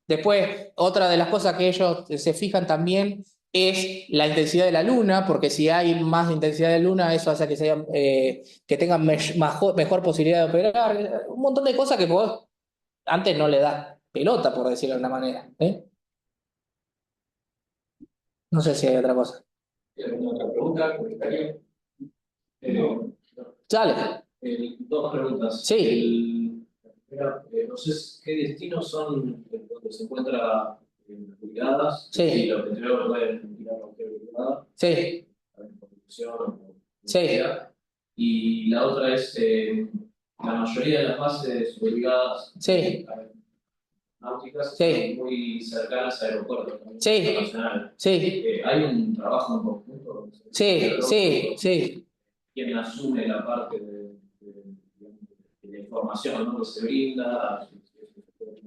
Después, otra de las cosas que ellos se fijan también es la intensidad de la luna, porque si hay más intensidad de luna, eso hace que tengan mejor posibilidad de operar. Un montón de cosas que vos antes no le das pelota, por decirlo de una manera. ¿Eh? No sé si hay otra cosa. ¿Alguna otra pregunta, comentario? Eh, Dale. Dos preguntas. Sí, La primera, no sé qué destinos son donde se encuentra las brigadas, Sí. y los meteorólogos pueden ir a cualquier brigada, sí, a ver, por producción o lo que sí, sea. Y la otra es, la mayoría de las bases o brigadas sí, náuticas Sí. están muy cercanas a aeropuertos también Sí. internacionales. sí, ¿Hay un trabajo en conjunto? sí. ¿Quién asume la parte de la información, ¿no?, que se brinda?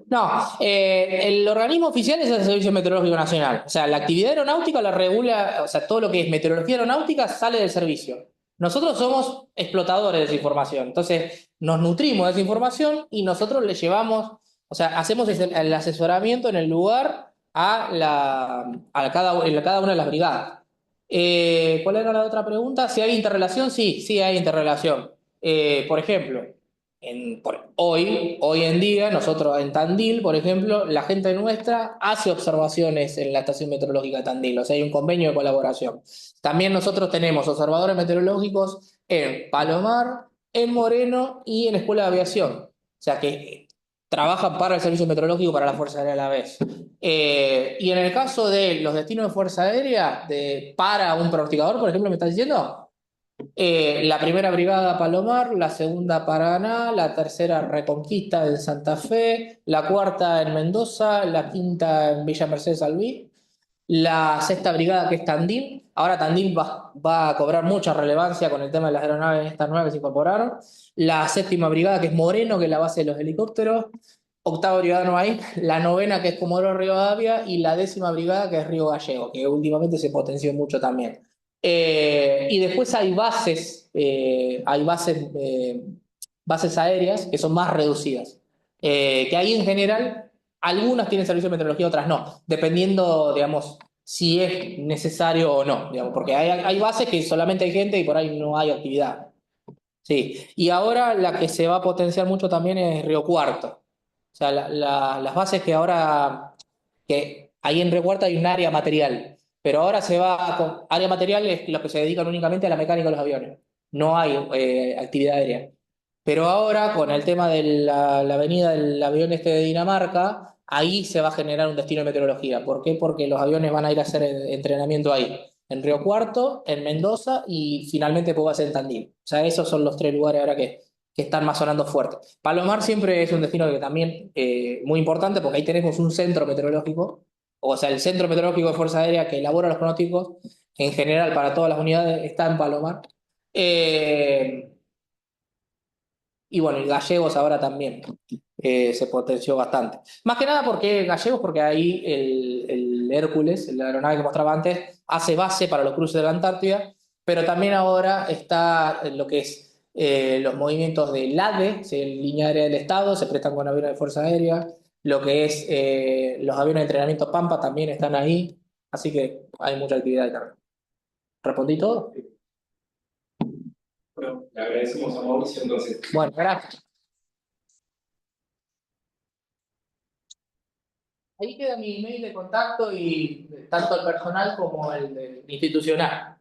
No, el organismo oficial es el Servicio Meteorológico Nacional. O sea, la actividad aeronáutica la regula, o sea, todo lo que es meteorología aeronáutica sale del servicio. Nosotros somos explotadores de esa información. Entonces, nos nutrimos de esa información y nosotros le llevamos, o sea, hacemos el asesoramiento en el lugar en cada una de las brigadas. ¿Cuál era la otra pregunta? Si hay interrelación, sí, sí hay interrelación. Por ejemplo, hoy en día, nosotros en Tandil, por ejemplo, la gente nuestra hace observaciones en la estación meteorológica de Tandil, o sea, hay un convenio de colaboración. También nosotros tenemos observadores meteorológicos en Palomar, en Moreno y en Escuela de Aviación. O sea que trabajan para el servicio meteorológico para la Fuerza Aérea a la vez. Y en el caso de los destinos de Fuerza Aérea, para un pronosticador, por ejemplo, ¿me estás diciendo? La primera brigada Palomar, la segunda Paraná, la tercera Reconquista en Santa Fe, la cuarta en Mendoza, la quinta en Villa Mercedes Alví, la sexta brigada que es Tandil. Ahora Tandil va a cobrar mucha relevancia con el tema de las aeronaves estas nuevas que se incorporaron. La séptima brigada que es Moreno, que es la base de los helicópteros. Octava brigada no hay. La novena que es Comodoro Rivadavia y la décima brigada que es Río Gallego, que últimamente se potenció mucho también. Y después bases aéreas que son más reducidas. Que ahí en general algunas tienen servicio de meteorología, otras no, dependiendo, digamos, si es necesario o no, digamos, porque hay bases que solamente hay gente y por ahí no hay actividad. Sí, y ahora la que se va a potenciar mucho también es Río Cuarto. O sea, las bases que ahí en Río Cuarto hay un área material, pero ahora se va con área material es los que se dedican únicamente a la mecánica de los aviones. No hay actividad aérea. Pero ahora, con el tema de la avenida del avión este de Dinamarca, ahí se va a generar un destino de meteorología. ¿Por qué? Porque los aviones van a ir a hacer entrenamiento ahí, en Río Cuarto, en Mendoza y finalmente después va a ser en Tandil. O sea, esos son los tres lugares ahora que están más sonando fuerte. Palomar siempre es un destino que también muy importante porque ahí tenemos un centro meteorológico, o sea, el centro meteorológico de Fuerza Aérea que elabora los pronósticos en general para todas las unidades está en Palomar. Eh, y bueno, y Gallegos ahora también se potenció bastante. Más que nada porque Gallegos, porque ahí el Hércules, la aeronave que mostraba antes, hace base para los cruces de la Antártida, pero también ahora está en lo que es los movimientos del ADE, ¿sí? Línea Aérea del Estado, se prestan con aviones de Fuerza Aérea, lo que es los aviones de entrenamiento Pampa también están ahí, así que hay mucha actividad ahí también. ¿Respondí todo? Bueno, le agradecemos a Mauricio entonces. Bueno, gracias. Ahí queda mi email de contacto y tanto el personal como el institucional.